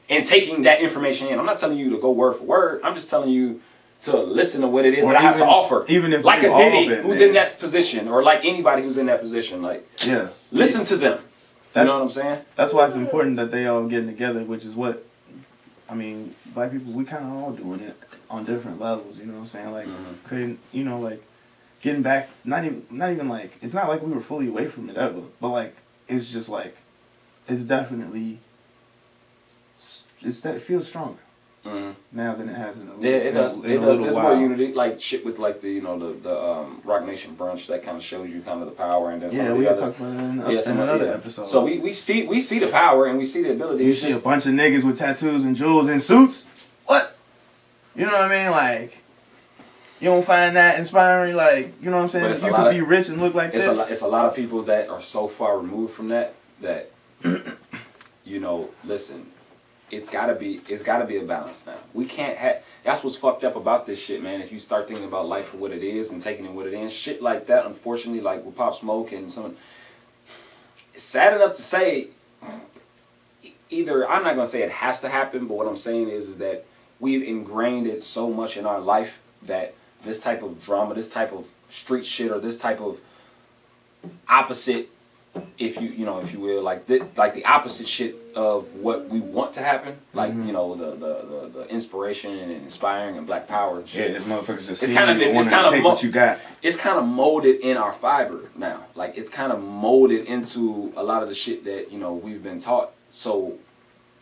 And taking that information in. I'm not telling you to go word for word. I'm just telling you to listen to what it is that I have to offer. Even if like a Diddy who's in that position, or like anybody who's in that position, like, yeah, listen to them. You know what I'm saying? That's why it's important that they all getting together, which is what, I mean, black people, we kind of all doing it on different levels. You know what I'm saying? Like, creating, you know, like getting back. Not even like, it's not like we were fully away from it ever, but like, it's just like, it's definitely, it feels stronger. now than it has in a little, yeah, it does. It does. There's more unity, like shit with like the the Rock Nation brunch that kind of shows you kind of the power, and then some of we the other, talk about it in another episode. So we see the power and we see the ability. You see a bunch of niggas with tattoos and jewels and suits. What? You know what I mean? Like, you don't find that inspiring? Like, you know what I'm saying? If you could be rich and look like this. It's a lot of people that are so far removed from that you know, listen. It's gotta be a balance now. We can't have. That's what's fucked up about this shit, man. If you start thinking about life for what it is and taking it what it is, shit like that. Unfortunately, like with Pop Smoke and some, it's sad enough to say. Either I'm not gonna say it has to happen, but what I'm saying is that we've ingrained it so much in our life that this type of drama, this type of street shit, or this type of opposite, if you will, like the opposite shit of what we want to happen, like you know the inspiration and inspiring and Black Power and shit. Yeah, this motherfuckers just it's kind of take what you got. It's kind of molded in our fiber now. Like it's kind of molded into a lot of the shit that we've been taught. So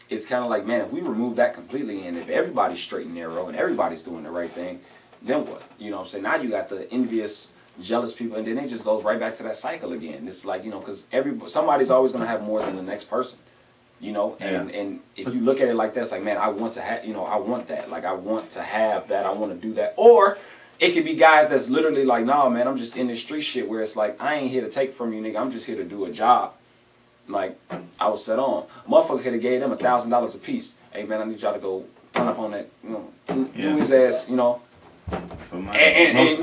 it's kind of like, man, if we remove that completely, and if everybody's straight and narrow and everybody's doing the right thing, then what? You know what I'm saying? Now you got the envious, jealous people, and then it just goes right back to that cycle again. It's like, because somebody's always going to have more than the next person, and if you look at it like that, it's like, man, I want to have, I want that. Like, I want to have that. I want to do that. Or it could be guys that's literally like, nah, man, I'm just in this street shit where it's like, I ain't here to take from you, nigga. I'm just here to do a job. Like, I was set on. Motherfucker could have gave them $1,000 a piece. Hey, man, I need y'all to go run up on that, do his ass, and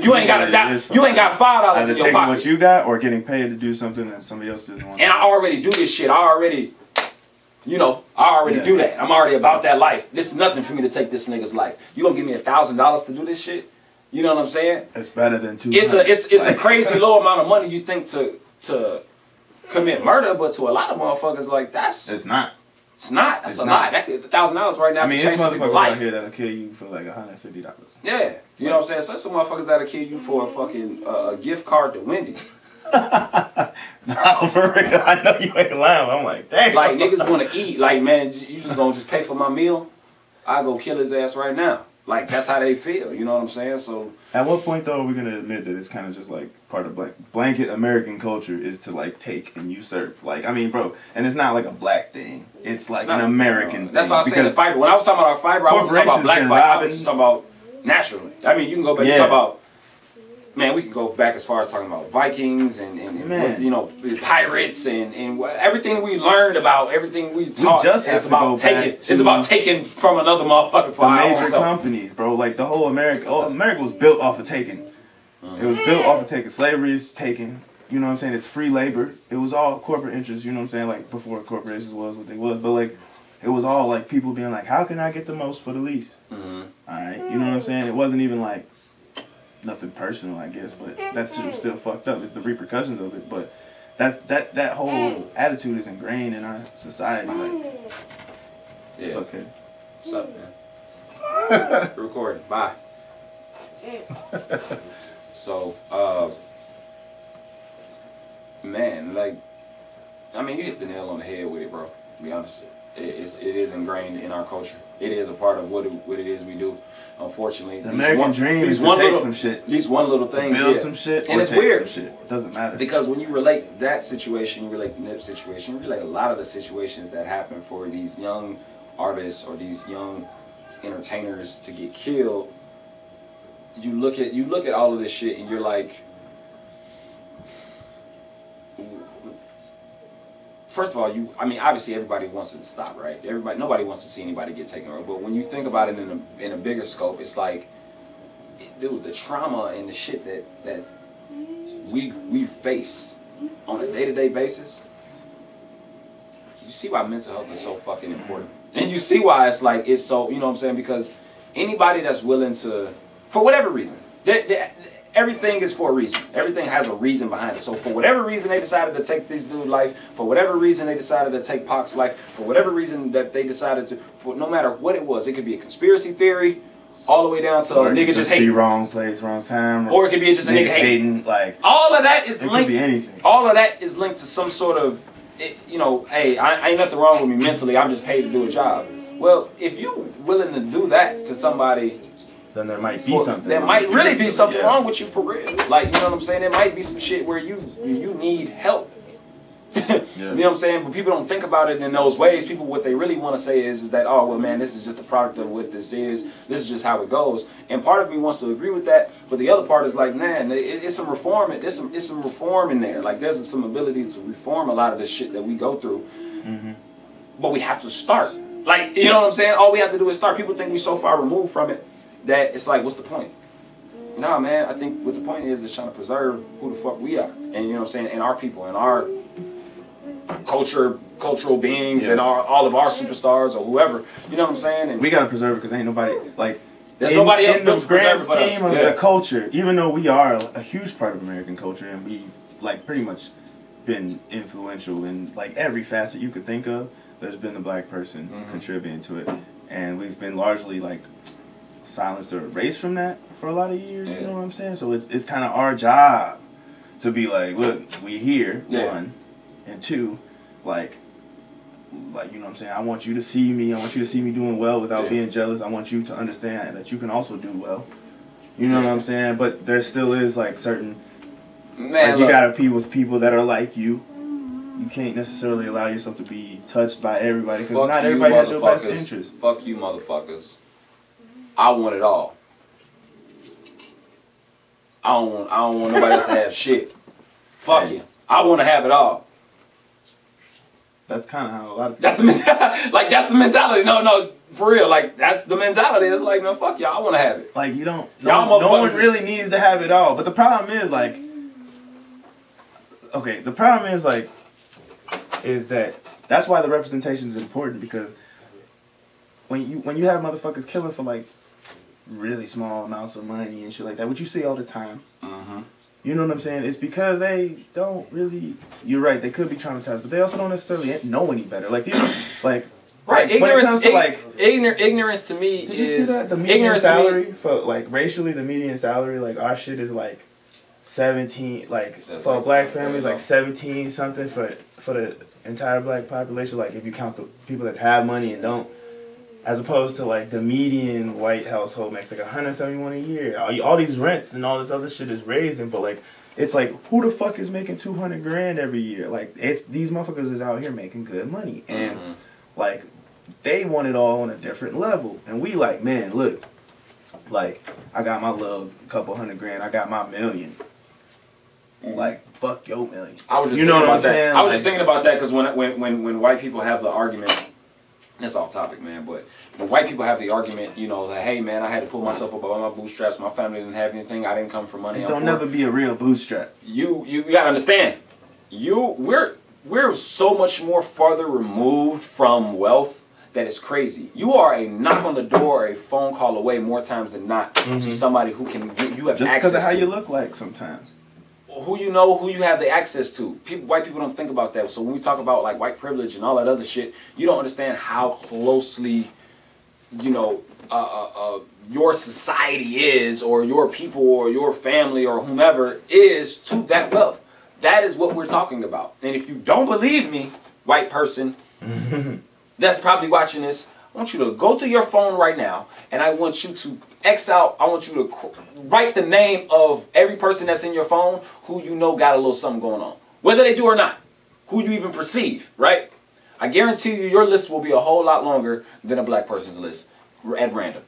you ain't got you ain't got $5 in your pocket. What you got, or getting paid to do something that somebody else doesn't want. And I already do this shit. I already do that. I'm already about that life. This is nothing for me to take this nigga's life. You gonna give me $1,000 to do this shit? You know what I'm saying? It's better than $200. It's a crazy low amount of money you think to commit murder, but to a lot of motherfuckers, like it's not. It's not. That's a lot. That $1,000 right now. I mean, it's motherfuckers out here that'll kill you for like $150. Yeah, you know what I'm saying. So some motherfuckers that'll kill you for a fucking gift card to Wendy's. No, for real. I know you ain't lying. I'm like, damn. Like niggas want to eat. Like, man, you just gonna pay for my meal? I go kill his ass right now. Like, that's how they feel. You know what I'm saying? So at what point though are we gonna admit that it's kind of just like part of blanket American culture is to like take and usurp? Like, I mean, bro, and it's not like a black thing. It's like an American thing. That's why I was saying the fiber. When I was talking about our fiber, I wasn't talking about black fiber. I was talking about naturally. I mean, you can go back and talk about. Man, we can go back as far as talking about Vikings and pirates and everything we learned about, everything we taught. It's about taking from another motherfucker for our own self. The major companies, bro. Like the whole America was built off of taking. It was built off of taking. Slavery is taking. You know what I'm saying? It's free labor. It was all corporate interests. You know what I'm saying? Like before corporations was what they was, but like it was all like people being like, how can I get the most for the least? All right, you know what I'm saying? It wasn't even like nothing personal, I guess, but that's still fucked up. It's the repercussions of it, but that whole attitude is ingrained in our society. Like, it's okay. What's up, man? Recording. Bye. So, man, like, I mean, you hit the nail on the head with it, bro. To be honest, it is ingrained in our culture. It is a part of what it is we do. Unfortunately, the American dream is to take some shit. These one little things, build some shit, and it's weird. Some shit. It doesn't matter because when you relate that situation, you relate the Nip situation, you relate a lot of the situations that happen for these young artists or these young entertainers to get killed. You look at all of this shit, and you're like, first of all, I mean, obviously everybody wants it to stop, right? Nobody wants to see anybody get taken away. But when you think about it in a bigger scope, it's like, dude, the trauma and the shit that we face on a day-to-day basis. You see why mental health is so fucking important, and you see why it's so, you know what I'm saying? Because anybody that's willing to, for whatever reason, everything is for a reason. Everything has a reason behind it. So for whatever reason they decided to take this dude's life, for whatever reason they decided to take Pac's life, for whatever reason that they decided to, for no matter what it was, it could be a conspiracy theory, all the way down to a nigga just hating. Be wrong place, wrong time. Or it could be just a nigga hating. Like, all of that is linked. Could be anything. All of that is linked to some sort of, hey, I ain't nothing wrong with me mentally. I'm just paid to do a job. Well, if you willing to do that to somebody, then there might be something. There might really be something wrong with you for real. Like, you know what I'm saying? There might be some shit where you need help. You know what I'm saying? But people don't think about it in those ways. People, what they really want to say is that, oh, well, man, this is just a product of what this is. This is just how it goes. And part of me wants to agree with that, but the other part is like, man, it's some reform. It's some reform in there. Like, there's some ability to reform a lot of the shit that we go through. But we have to start. Like, you know what I'm saying? All we have to do is start. People think we're so far removed from it that it's like, what's the point? Nah, man, I think what the point is trying to preserve who the fuck we are. And you know what I'm saying? And our people and our cultural beings and all of our superstars or whoever. You know what I'm saying? And we gotta preserve it because ain't nobody like. There's nobody else in the built to preserve grand it scheme of the culture. Even though we are a huge part of American culture and we've like pretty much been influential in like every facet you could think of, there's been a black person contributing to it, and we've been largely like silenced or erased from that for a lot of years. You know what I'm saying? So it's kind of our job to be like, look, we here, one, and two, like you know what I'm saying, I want you to see me, I want you to see me doing well without being jealous. I want you to understand that you can also do well. You know what I'm saying? But there still is like certain, like you gotta be with people that are like you. You can't necessarily allow yourself to be touched by everybody because not everybody has your best interest. Fuck you, motherfuckers. I want it all. I don't want nobody else to have shit. Fuck you. I want to have it all. That's kind of how a lot of people. That's the mentality. No, for real. Like that's the mentality. It's like, man, fuck y'all. I want to have it. Like you don't. No one really needs to have it all. But the problem is like, okay, the problem is like, is that that's why the representation is important because when you have motherfuckers killing for like really small amounts of money and shit like that, which you see all the time. You know what I'm saying? It's because they don't really. You're right. They could be traumatized, but they also don't necessarily know any better. Like people, like right. Ignorance, when it comes to like ignorance to me did you see that the median salary for like racially the median salary like our shit is like 17 like for a black family is like 17 something for the entire black population. Like if you count the people that have money and don't. As opposed to like the median white household makes like $171 a year. All these rents and all this other shit is raising, but like it's like who the fuck is making $200 grand every year? Like it's these motherfuckers is out here making good money, and like they want it all on a different level, and we like, man, look, like I got my little couple $100 grand, I got my $1 million. Like fuck your $1 million. I was just thinking about that. I was just thinking about that because when white people have the argument. That's off topic, man, but when white people have the argument, you know, that, hey, man, I had to pull myself up by my bootstraps. My family didn't have anything. I didn't come from money. It don't never be a real bootstrap. You gotta understand. We're so much more farther removed from wealth that it's crazy. You are a knock on the door or a phone call away more times than not to somebody who can you have just access to. Just because of how you look like sometimes. Who you know, who you have the access to. White people don't think about that. So when we talk about like white privilege and all that other shit, you don't understand how closely, you know, your society is, or your people, or your family, or whomever is to that wealth. That is what we're talking about. And if you don't believe me, white person, that's probably watching this, I want you to go through your phone right now, and I want you to X out. I want you to write the name of every person that's in your phone who you know got a little something going on. Whether they do or not. Who you even perceive, right? I guarantee you your list will be a whole lot longer than a black person's list at random.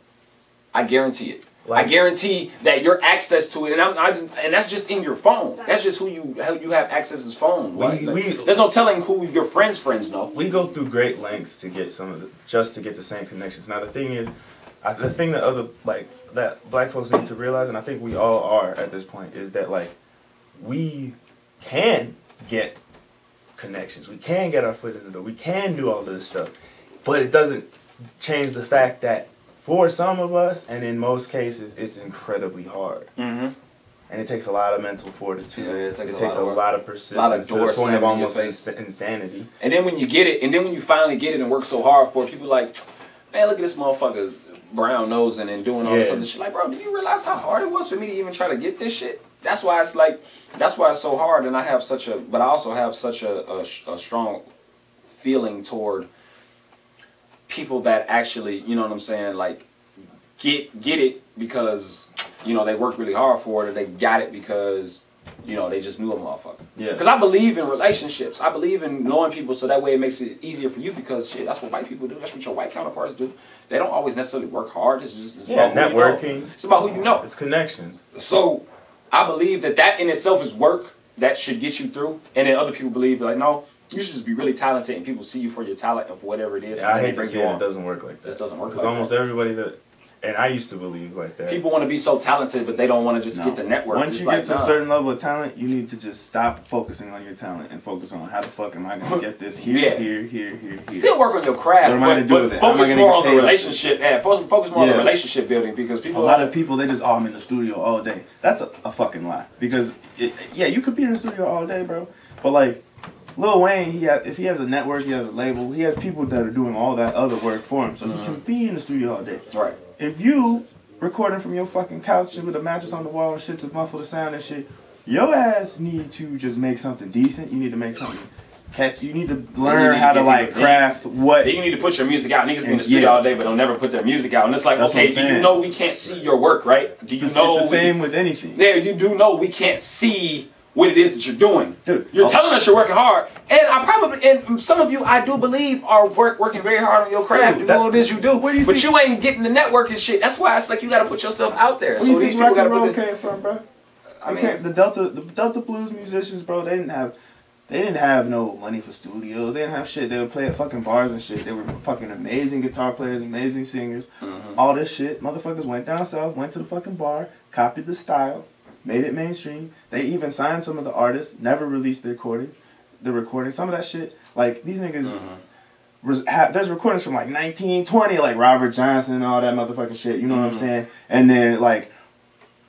I guarantee it. Like, I guarantee that your access to it, and that's just in your phone. That's just how you have access to phone. Right? There's no telling who your friends know. We go through great lengths to get just to get the same connections. Now the thing is, the thing that that black folks need to realize, and I think we all are at this point, is that like we can get connections, we can get our foot in the door, we can do all this stuff, but it doesn't change the fact that for some of us, and in most cases, it's incredibly hard. And it takes a lot of mental fortitude. Yeah, it takes a lot of persistence to the point of almost insanity. And then when you get it, and then when you finally get it and work so hard for it, people are like, man, look at this motherfucker brown nosing and doing all this other shit. Like, bro, do you realize how hard it was for me to even try to get this shit? That's why it's like, that's why it's so hard. And I have such a, but I also have such a strong feeling toward people that actually, you know what I'm saying, like get it because, you know, they worked really hard for it, or they got it because, you know, they just knew a motherfucker. Yeah. Because I believe in relationships. I believe in knowing people so that way it makes it easier for you, because shit, that's what white people do. That's what your white counterparts do. They don't always necessarily work hard. It's just about networking. You know. It's about who you know. It's connections. So I believe that in itself is work that should get you through. And then other people believe like, no, you should just be really talented and people see you for your talent and for whatever it is. Yeah, I hate to say it doesn't work like that. It doesn't work like that. Because almost everybody that... And I used to believe like that. People want to be so talented, but they don't want to just get the network. Once you get to a certain level of talent, you need to just stop focusing on your talent and focus on how the fuck am I going to get this here, here. Still work on your craft, but focus more on the relationship. Focus more on the relationship building, because people... A lot of people, they just, oh, I'm in the studio all day. That's a fucking lie. Because, yeah, you could be in the studio all day, bro. But, like, Lil Wayne, if he has a network, he has a label, he has people that are doing all that other work for him. So he can be in the studio all day. Right. If you recording from your fucking couch with a mattress on the wall and shit to muffle the sound and shit, your ass need to just make something decent. You need to make something catchy. You need to learn how to like craft what. You need to put your music out. Niggas be in the studio all day, but they'll never put their music out. And it's like, okay, do you know we can't see your work, right? Do you know it's the same with anything? Yeah, you do know we can't see what it is that you're doing. Dude, you're telling us you're working hard, and some of you, I do believe, are working very hard on your craft. You know what it is you do, but you ain't getting the network and shit. That's why it's like you got to put yourself out there. So these people got to put came from, bro. I mean, the Delta blues musicians, bro. They didn't have no money for studios. They didn't have shit. They would play at fucking bars and shit. They were fucking amazing guitar players, amazing singers. All this shit. Motherfuckers went down south, went to the fucking bar, copied the style, made it mainstream. They even signed some of the artists, never released the recording. Some of that shit, like, these niggas, there's recordings from, like, 1920, like, Robert Johnson and all that motherfucking shit, you know what I'm saying? And then, like,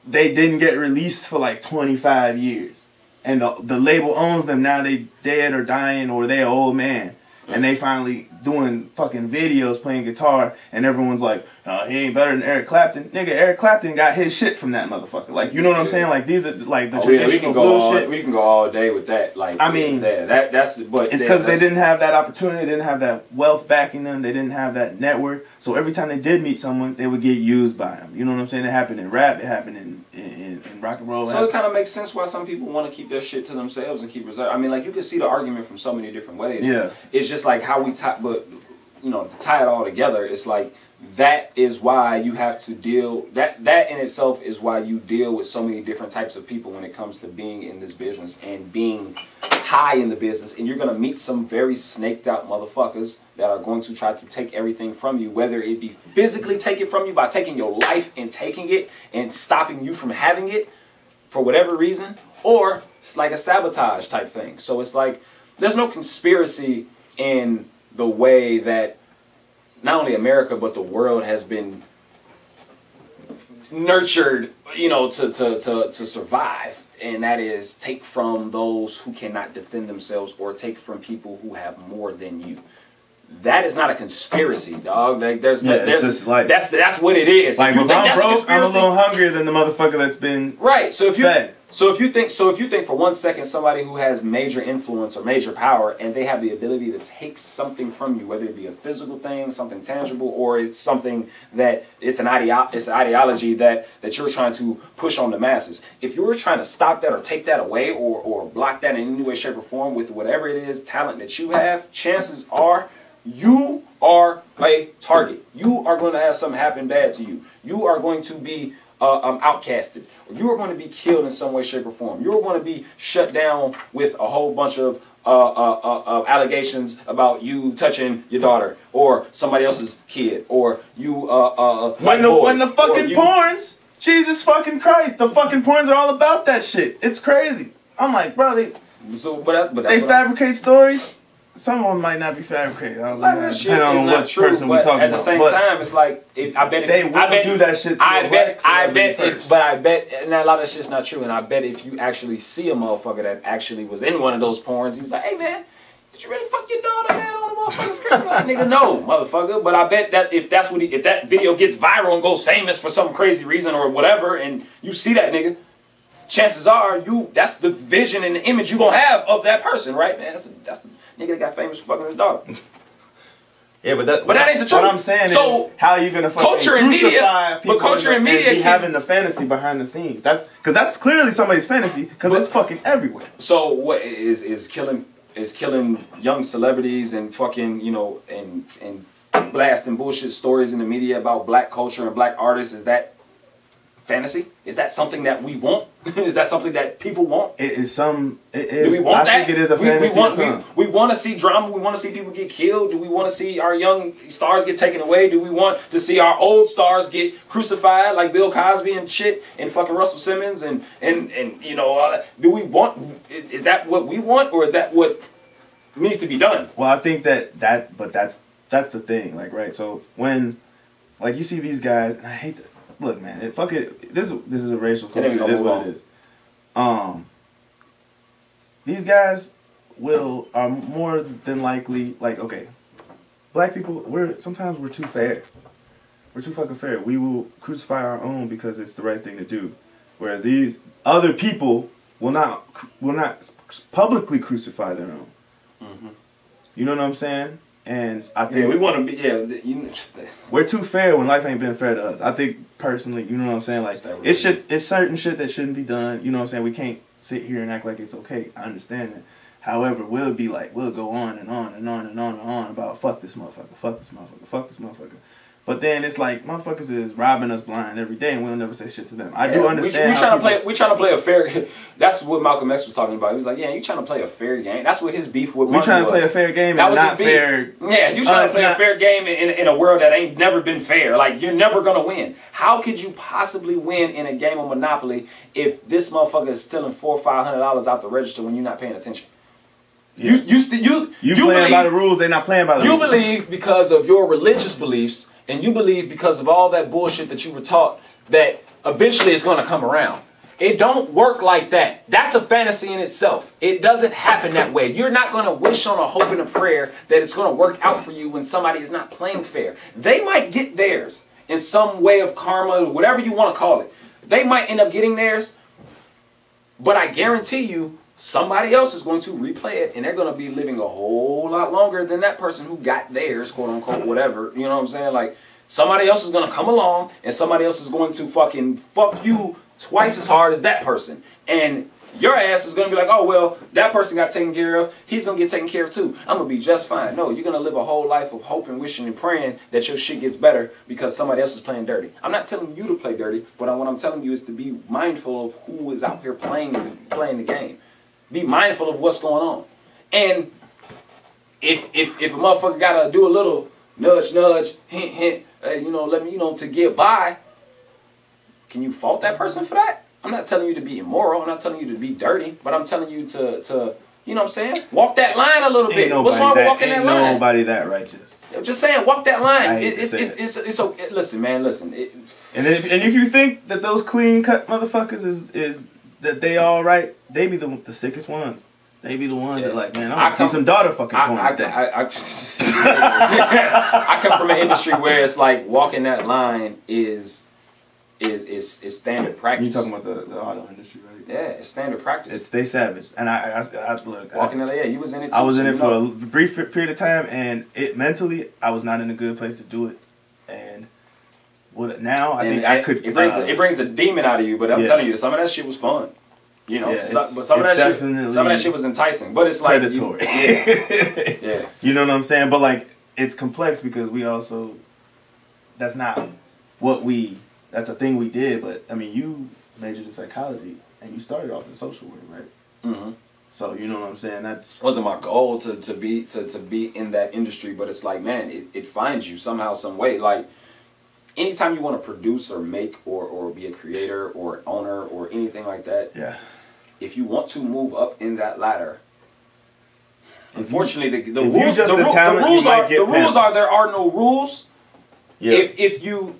they didn't get released for, like, 25 years. And the label owns them. Now they dead or dying, or they an old man. And they finally doing fucking videos playing guitar, and everyone's like, he ain't better than Eric Clapton. Nigga, Eric Clapton got his shit from that motherfucker. Like, you know what I'm saying? Like, these are like the traditional bullshit. We can go all day with that. Like, I mean, that's but it's because they didn't have that opportunity, they didn't have that wealth backing them, they didn't have that network. So every time they did meet someone, they would get used by them. You know what I'm saying? It happened in rap, it happened in rock and roll. So it kind of makes sense why some people want to keep their shit to themselves and keep reserved. I mean, like, you can see the argument from so many different ways. Yeah. It's just like how we tie, but you know, to tie it all together, it's like that is why you have to deal, that in itself is why you deal with so many different types of people when it comes to being in this business and being high in the business. And you're going to meet some very snaked out motherfuckers that are going to try to take everything from you, whether it be physically take it from you by taking your life and taking it and stopping you from having it for whatever reason, or it's like a sabotage type thing. So it's like there's no conspiracy in the way that not only America but the world has been nurtured, you know, to survive, and that is take from those who cannot defend themselves or take from people who have more than you. That is not a conspiracy, dog. Like there's just like that's what it is. Like if I'm broke, I'm a little hungrier than the motherfucker that's been So if you fed. So if you think for 1 second somebody who has major influence or major power and they have the ability to take something from you, whether it be a physical thing, something tangible, or it's something that it's an ideology that you're trying to push on the masses. If you're trying to stop that or take that away or block that in any way, shape, or form with whatever it is, talent that you have, chances are you are a target. You are going to have something happen bad to you. You are going to be outcasted. You are going to be killed in some way, shape, or form. You're going to be shut down with a whole bunch of allegations about you touching your daughter or somebody else's kid, or you when the fucking porns, Jesus fucking Christ, the fucking porns are all about that shit. It's crazy. I'm like, bro, they fabricate stories. Some of them might not be fabricated. Depending on what person we talking about. At the same time, it's like I bet they will do that shit. I bet, and a lot of shit's not true. And I bet if you actually see a motherfucker that actually was in one of those porns, he was like, "Hey man, did you really fuck your daughter, man, on the motherfucking screen?" Like, nigga, no, motherfucker. But I bet that if that video gets viral and goes famous for some crazy reason or whatever, and you see that nigga, chances are that's the vision and the image you gonna have of that person, right, man? That's the nigga that got famous for fucking his daughter. Yeah, but that ain't the truth. What I'm saying so, is, how are you gonna fucking culture and media? But culture and media be having the fantasy behind the scenes. That's clearly somebody's fantasy because it's fucking everywhere. So what is killing young celebrities and fucking, you know, and blasting bullshit stories in the media about black culture and black artists? Is that fantasy? Is that something that we want? Is that something that people want? It is some. It is. Do we want that? I think it is a fantasy. We want to see drama. We want to see people get killed. Do we want to see our young stars get taken away? Do we want to see our old stars get crucified like Bill Cosby and shit and fucking Russell Simmons and you know? Do we want? Is that what we want, or is that what needs to be done? Well, I think but that's the thing. Like, right. So when, like, you see these guys, and I hate to. Look, man, fuck it. This is a racial culture. It is what it is. These guys are more than likely, like, okay, black people, sometimes we're too fair. We're too fucking fair. We will crucify our own because it's the right thing to do. Whereas these other people will not publicly crucify their own. Mm-hmm. You know what I'm saying? And I think we want to be we're too fair when life ain't been fair to us. I think personally, you know what I'm saying? Like it's certain shit that shouldn't be done. You know what I'm saying? We can't sit here and act like it's okay. I understand that. However, we'll go on and on and on and on and on about fuck this motherfucker, fuck this motherfucker, fuck this motherfucker. But then it's like motherfuckers is robbing us blind every day, and we'll never say shit to them. I do understand. We trying to play a fair. That's what Malcolm X was talking about. He was like, "Yeah, you trying to play a fair game." That's what his beef with. We trying to play a fair game and not fair. Yeah, you trying to play a fair game in a world that ain't never been fair. Like, you're never gonna win. How could you possibly win in a game of Monopoly if this motherfucker is stealing $400 or $500 out the register when you're not paying attention? Yeah. You playing by the rules. They're not playing by the rules. You believe because of your religious beliefs. And you believe because of all that bullshit that you were taught that eventually it's going to come around. It don't work like that. That's a fantasy in itself. It doesn't happen that way. You're not going to wish on a hope and a prayer that it's going to work out for you when somebody is not playing fair. They might get theirs in some way of karma, whatever you want to call it. They might end up getting theirs, but I guarantee you somebody else is going to replay it, and they're going to be living a whole lot longer than that person who got theirs, quote unquote, whatever. You know what I'm saying? Like, somebody else is going to come along, and somebody else is going to fucking fuck you twice as hard as that person. And your ass is going to be like, oh, well, that person got taken care of. He's going to get taken care of too. I'm going to be just fine. No, you're going to live a whole life of hoping, wishing, and praying that your shit gets better because somebody else is playing dirty. I'm not telling you to play dirty, but what I'm telling you is to be mindful of who is out here playing the game. Be mindful of what's going on. And if a motherfucker got to do a little nudge, nudge, hint, hint, you know, let me, you know, to get by, can you fault that person for that? I'm not telling you to be immoral. I'm not telling you to be dirty. But I'm telling you to you know what I'm saying? Walk that line a little bit. What's wrong with walking that line? Ain't nobody that righteous. Just saying, walk that line. It's okay. Listen, man, listen. And if you think that those clean cut motherfuckers is that they all right, they be the sickest ones. They be the ones that like, man, I want to see some daughter fucking porn. I come from an industry where it's like walking that line is standard practice. You talking about the auto industry, right? Yeah, it's standard practice. They savage, and I look. Walking that, yeah, you was in it too. I was in it for a brief period of time, and mentally I was not in a good place to do it, and. Well, now I think I could. It brings the demon out of you, but I'm telling you, some of that shit was fun. You know, but some of that shit was enticing. But it's like predatory. Yeah. You know what I'm saying? But like, it's complex because we also. That's not what that's a thing we did. But I mean, you majored in psychology and you started off in social work, right? Mm-hmm. So you know what I'm saying? That's wasn't my goal to be in that industry, but it's like, man, it finds you somehow, some way, like. Anytime you want to produce or make or be a creator or owner or anything like that, if you want to move up in that ladder, unfortunately the rules are there are no rules. Yeah. If you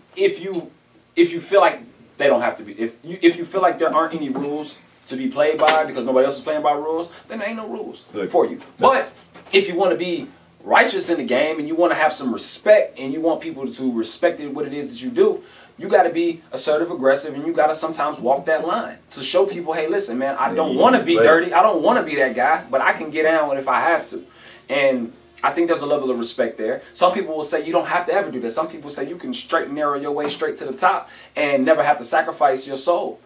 feel like they don't have to be, if you feel like there aren't any rules to be played by because nobody else is playing by rules, then there ain't no rules for you. But if you want to be righteous in the game and you want to have some respect and you want people to respect what it is that you do, you got to be assertive, aggressive, and you got to sometimes walk that line to show people, hey, listen, man, I don't want to be dirty. I don't want to be that guy, but I can get down with it if I have to. And I think there's a level of respect there. Some people will say you don't have to ever do that. Some people say you can straight and narrow your way straight to the top and never have to sacrifice your soul.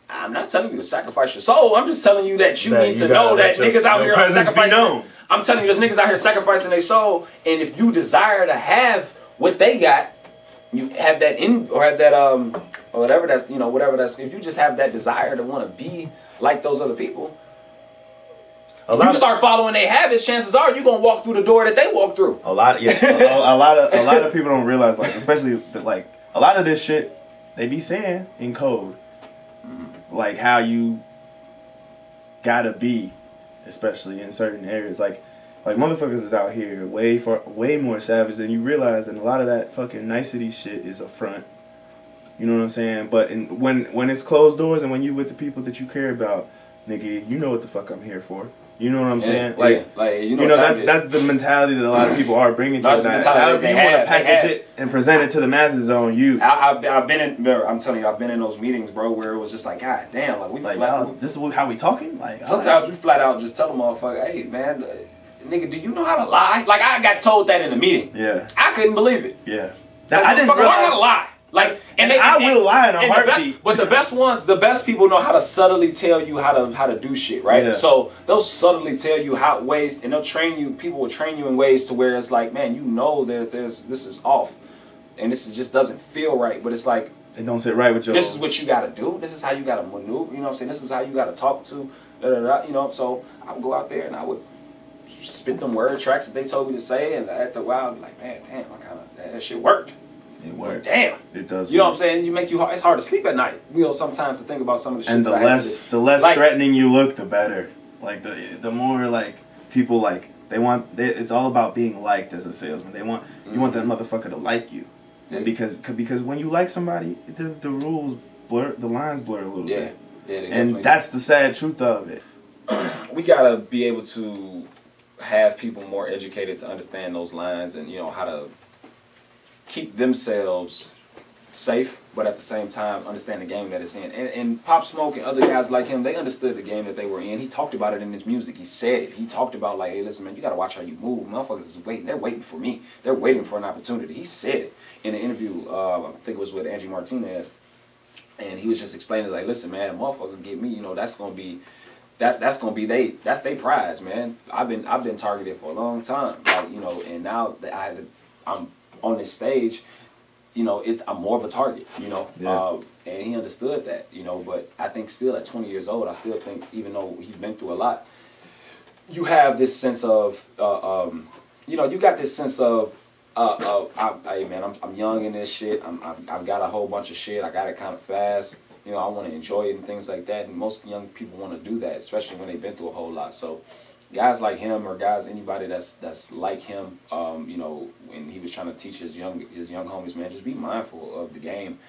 I'm not telling you to sacrifice your soul. I'm just telling you that you need to know that niggas out here are sacrificing. I'm telling you, there's niggas out here sacrificing their soul, and if you desire to have what they got, you have that or have that or whatever that's, you know, whatever that's, if you just have that desire to want to be like those other people, if you start following their habits, chances are you're gonna walk through the door that they walk through. A lot of people don't realize, like, especially like a lot of this shit they be saying in code, like how you gotta be, especially in certain areas, like motherfuckers is out here way more savage than you realize, and a lot of that fucking nicety shit is a front. You know what I'm saying? But when it's closed doors and when you with the people that you care about, nigga, you know what the fuck I'm here for. You know what I'm saying? Like you know that's the mentality that a lot of people are bringing to that. However you want to package it and present it to the masses on you. I've been in. I'm telling you, I've been in those meetings, bro, where it was just like, God damn, like this is how we talking. Like sometimes we flat out just tell them, motherfucker, hey man, nigga, do you know how to lie? Like I got told that in a meeting. Yeah. I couldn't believe it. Yeah. Like, I didn't learn how to lie. Like, I will lie in a heartbeat. But the best people know how to subtly tell you how to do shit, right? Yeah. So they'll subtly tell you how ways, and they'll train you. People will train you in ways to where it's like, man, you know that this is off, and just doesn't feel right. But it's like it don't sit right with you. This is what you got to do. This is how you got to maneuver. You know what I'm saying? This is how you got to talk to. You know. So I would go out there and I would spit them word tracks that they told me to say, and after a while, I'd be like, man, damn, that shit worked. It worked. Damn. It does. You know what I'm saying? It's hard to sleep at night. You know, sometimes to think about some of the shit. And the less like, threatening you look, the better. Like the more like people like it's all about being liked as a salesman. You want that motherfucker to like you. And because when you like somebody, the rules blur, the lines blur a little bit. Yeah. And that's the sad truth of it. We gotta be able to have people more educated to understand those lines and, you know, how to keep themselves safe, but at the same time understand the game that it's in. And Pop Smoke and other guys like him, they understood the game that they were in. He talked about it in his music. He said it. He talked about, like, hey, listen, man, you got to watch how you move. Motherfuckers is waiting. They're waiting for me. They're waiting for an opportunity. He said it in an interview, I think it was with Angie Martinez, and he was just explaining, like, listen, man, a motherfucker get me, you know, that's going to be that's their prize, man. I've been targeted for a long time, like, you know, and now that I'm on this stage, you know, I'm more of a target, you know. Yeah. And he understood that, you know. But I think still at 20 years old, I still think, even though he's been through a lot, you have this sense of, you know, you got this sense of, hey man, I'm young in this shit. I've got a whole bunch of shit. I got it kind of fast. You know, I want to enjoy it and things like that. And most young people want to do that, especially when they've been through a whole lot. So guys like him, or guys, anybody that's like him, you know, when he was trying to teach his young homies, man, just be mindful of the game,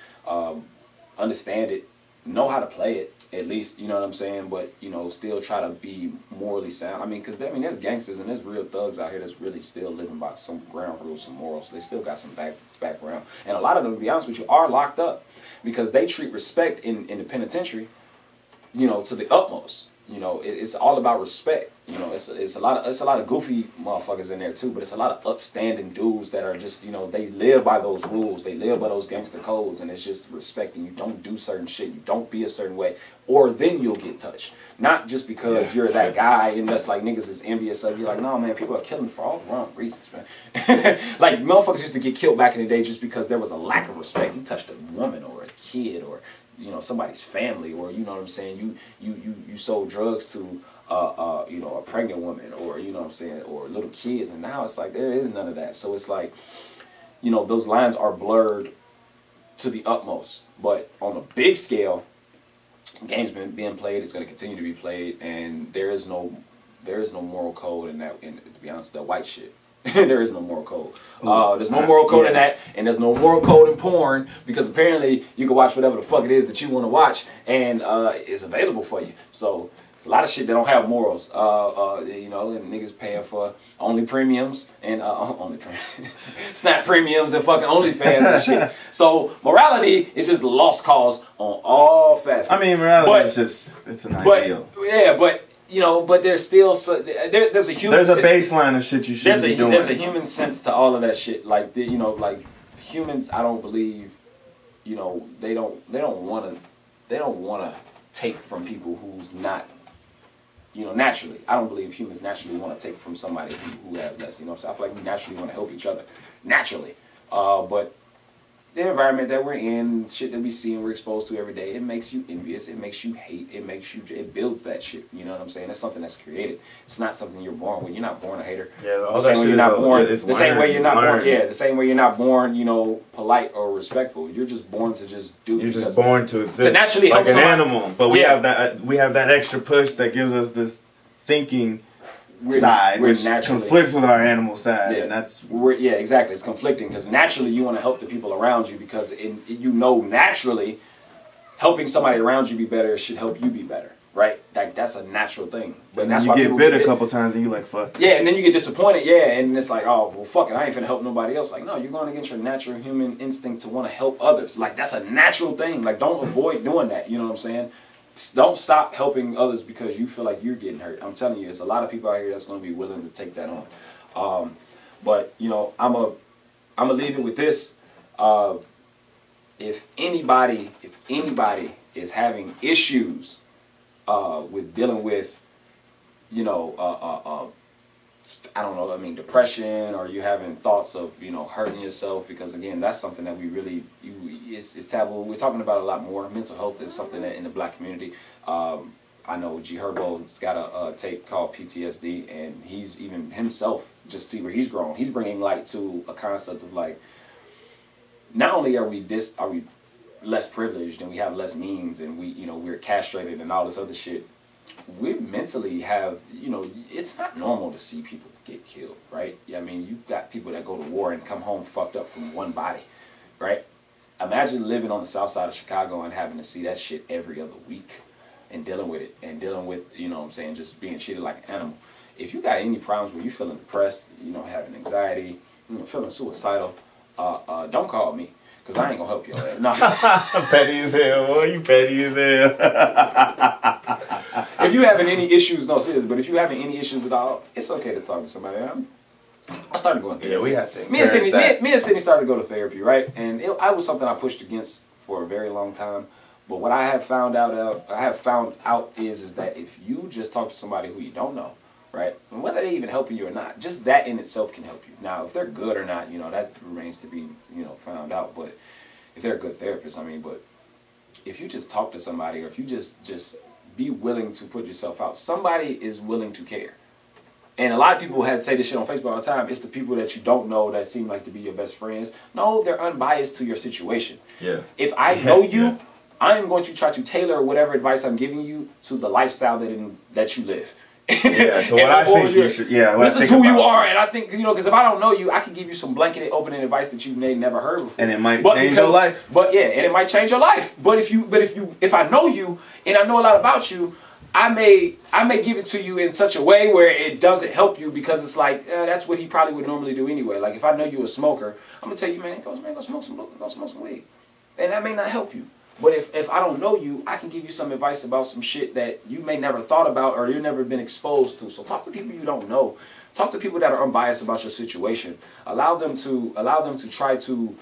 understand it, know how to play it, at least, you know what I'm saying, but, you know, still try to be morally sound. I mean, because, I mean, there's gangsters and there's real thugs out here that's really still living by some ground rules, some morals. They still got some background. And a lot of them, to be honest with you, are locked up because they treat respect in the penitentiary, you know, to the utmost. You know, it's all about respect. You know, it's a lot of goofy motherfuckers in there too, but it's a lot of upstanding dudes that are just, you know, they live by those rules, they live by those gangster codes, and it's just respecting. You don't do certain shit, you don't be a certain way, or then you'll get touched. Not just because you're that guy and that's like niggas is envious of you. Like, no man, people are killing for all the wrong reasons, man. Like motherfuckers used to get killed back in the day just because there was a lack of respect. You touched a woman or a kid or, you know, somebody's family, or, you know what I'm saying, you sold drugs to you know, a pregnant woman, or, you know what I'm saying, or little kids, and now it's like there is none of that. So it's like, you know, those lines are blurred to the utmost. But on a big scale, game's been being played, it's going to continue to be played, and there is no moral code in that. And to be honest, that white shit. There is no moral code. There's no moral code in that, and there's no moral code in porn, because apparently you can watch whatever the fuck it is that you want to watch, and it's available for you. So it's a lot of shit that don't have morals. You know, and niggas paying for only premiums and Snap premiums and fucking OnlyFans and shit. So morality is just lost cause on all facets. I mean, morality is just, it's an ideal. Yeah, but you know, but there's still there's a human. There's a baseline of shit you should be doing. There's a human sense to all of that shit. Like you know, like humans, I don't believe, you know, they don't want to take from people who's not, you know, naturally. I don't believe humans naturally want to take from somebody who has less. You know, so I feel like we naturally want to help each other, naturally. But the environment that we're in, shit that we see and we're exposed to every day, it makes you envious, it makes you hate, it builds that shit. You know what I'm saying? It's something that's created. It's not something you're born with. You're not born a hater. Yeah, the same way you're not born. The same way you're not born. Yeah, the same way you're not born, you know, polite or respectful. You're just born to just do. You're just born to exist. To naturally like help an somebody. animal. But we have that extra push that gives us this thinking side, which conflicts with our animal side, and that's exactly. It's conflicting because naturally you want to help the people around you because you know naturally helping somebody around you be better should help you be better, right? Like that's a natural thing. But that's why you get bit a couple times and you like fuck. Yeah, and then you get disappointed. Yeah, and it's like, oh well, fuck it, I ain't finna help nobody else. Like no, you're going against your natural human instinct to want to help others. Like that's a natural thing. Like don't avoid doing that. You know what I'm saying? Don't stop helping others because you feel like you're getting hurt. I'm telling you, there's a lot of people out here that's going to be willing to take that on. But you know, I'm a leave it with this. If anybody is having issues with dealing with, you know, I don't know, I mean, depression, or you having thoughts of, you know, hurting yourself, because again, that's something that we really, it's taboo. We're talking about a lot more. Mental health is something that in the black community, I know G Herbo's got a tape called PTSD, and he's even himself, just see where he's grown. He's bringing light to a concept of like, not only are we less privileged and we have less means and we're castrated and all this other shit, we mentally have, you know, it's not normal to see people get killed, right? Yeah, I mean, you've got people that go to war and come home fucked up from one body, right? Imagine living on the south side of Chicago and having to see that shit every other week and dealing with it and dealing with, you know what I'm saying, just being treated like an animal. If you got any problems where you're feeling depressed, you know, having anxiety, you know, feeling suicidal, don't call me. Because I ain't going to help you. No. Petty as hell, boy. You petty as hell. If you having any issues, no, serious, but if you having any issues at all, it's okay to talk to somebody. I started going to therapy. Yeah, we have to. Me and Sydney started to go to therapy, right? And it was something I pushed against for a very long time. But what I have found out is that if you just talk to somebody who you don't know, right, and whether they even helping you or not, just that in itself can help you. Now, if they're good or not, you know, that remains to be, you know, found out. But if they're a good therapist, I mean, but if you just talk to somebody, or if you just be willing to put yourself out, somebody is willing to care. And a lot of people had say this shit on Facebook all the time. It's the people that you don't know that seem like to be your best friends. No, they're unbiased to your situation. Yeah. If I know you, I'm going to try to tailor whatever advice I'm giving you to the lifestyle that you live. Yeah, to what I think you should. Yeah, this is who you are, and I think, you know, because if I don't know you, I can give you some blanketed opening advice that you may never heard before, and it might change your life. But yeah, and it might change your life. But if I know you and I know a lot about you, I may give it to you in such a way where it doesn't help you, because it's like that's what he probably would normally do anyway. Like if I know you a smoker, I'm gonna tell you, man, go smoke some weed, and that may not help you. But if I don't know you, I can give you some advice about some shit that you may never thought about or you've never been exposed to. So talk to people you don't know. Talk to people that are unbiased about your situation. Allow them to try to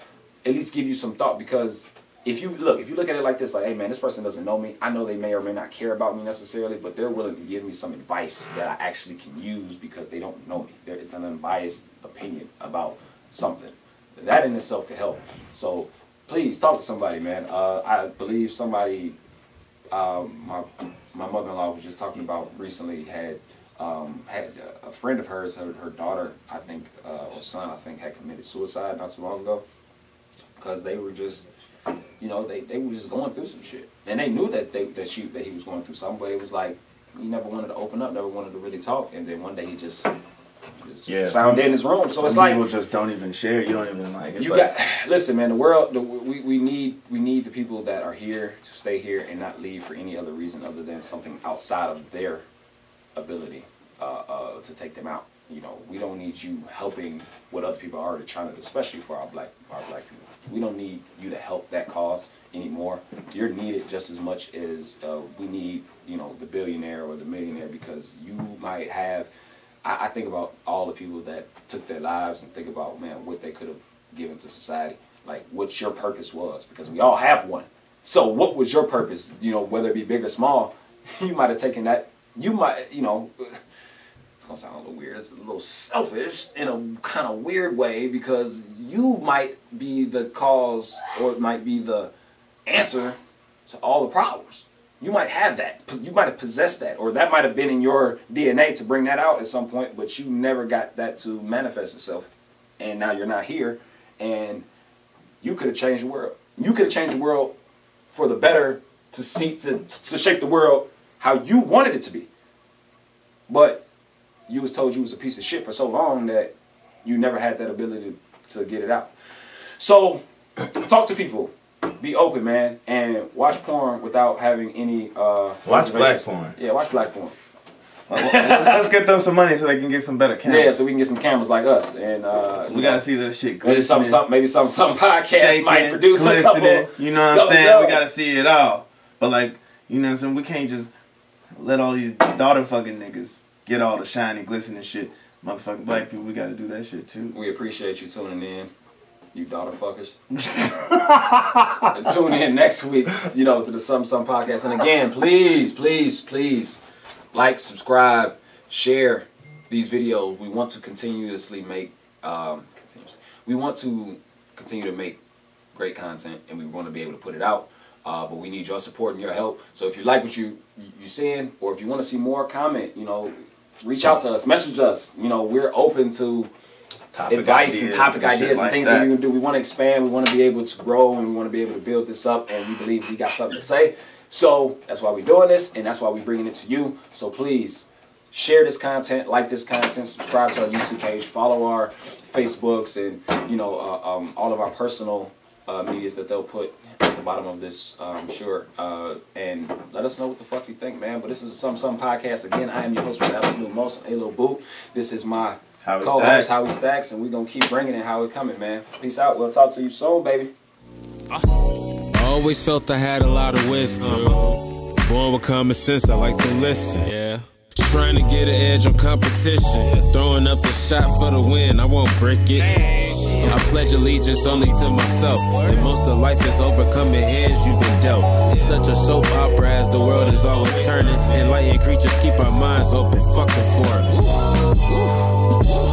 at least give you some thought, because if you look at it like this, like, hey man, this person doesn't know me. I know they may or may not care about me necessarily, but they're willing to give me some advice that I actually can use because they don't know me. It's an unbiased opinion about something. That in itself could help. So please talk to somebody, man. I believe somebody, my mother-in-law was just talking about recently, had a friend of hers, her daughter, I think, or son, I think, had committed suicide not too long ago, because they were just, you know, they were just going through some shit, and they knew that he was going through something, but it was like he never wanted to open up, never wanted to really talk, and then one day he just found it in his room. So it's like people just don't even share. You don't even like. It's listen, man. The world. We need the people that are here to stay here and not leave for any other reason other than something outside of their ability to take them out. you know, we don't need you helping what other people are already trying to do, especially for our black people. We don't need you to help that cause anymore. You're needed just as much as we need, you know, the billionaire or the millionaire, because you might have, I think about all the people that took their lives and think about, man, what they could have given to society, like what your purpose was, because we all have one. So what was your purpose, you know, whether it be big or small? You might have taken that, you might, you know, it's gonna sound a little weird, it's a little selfish in a kind of weird way, because you might be the cause, or it might be the answer to all the problems. You might have that, you might have possessed that, or that might have been in your DNA to bring that out at some point, but you never got that to manifest itself, and now you're not here, and you could have changed the world. You could have changed the world for the better, to shape the world how you wanted it to be. But you was told you was a piece of shit for so long that you never had that ability to get it out. So talk to people, be open, man, and watch porn without having any watch black porn. Yeah, watch black porn. Let's get them some money so they can get some better cameras. Yeah, so we can get some cameras like us, and we gotta see that shit. Maybe some podcast shaking, might produce a couple. You know what I'm saying? We gotta see it all. But like, you know what I'm saying? We can't just let all these daughter fucking niggas get all the shiny, glistening shit. Motherfucking black people, we gotta do that shit too. We appreciate you tuning in, you daughter fuckers. And tune in next week, you know, to the Some podcast. And again, please, please, please, like, subscribe, share these videos. We want to continuously make, we want to continue to make great content, and we want to be able to put it out. But we need your support and your help. So if you like what you're seeing, or if you want to see more, comment, you know, reach out to us, message us. You know, we're open to advice and topic ideas and things that we can do. We want to expand. We want to be able to grow, and we want to be able to build this up, and we believe we got something to say. So that's why we're doing this, and that's why we're bringing it to you. So please share this content, like this content, subscribe to our YouTube page, follow our Facebooks, and, you know, all of our personal medias that they'll put at the bottom of this, I'm sure. And let us know what the fuck you think, man. But this is a Some podcast. Again, I am your host with the absolute most, A-Lil Boot. This is my co-host, howie.stackz, and we're going to keep bringing it how it coming, man. Peace out. We'll talk to you soon, baby. I always felt I had a lot of wisdom. Born with common sense, I like to listen. Yeah. Trying to get an edge on competition. Throwing up a shot for the win, I won't break it. I pledge allegiance only to myself. And most of life is overcoming hands you've been dealt. Such a soap opera as the world is always turning. Enlightened creatures keep our minds open, fucking for it.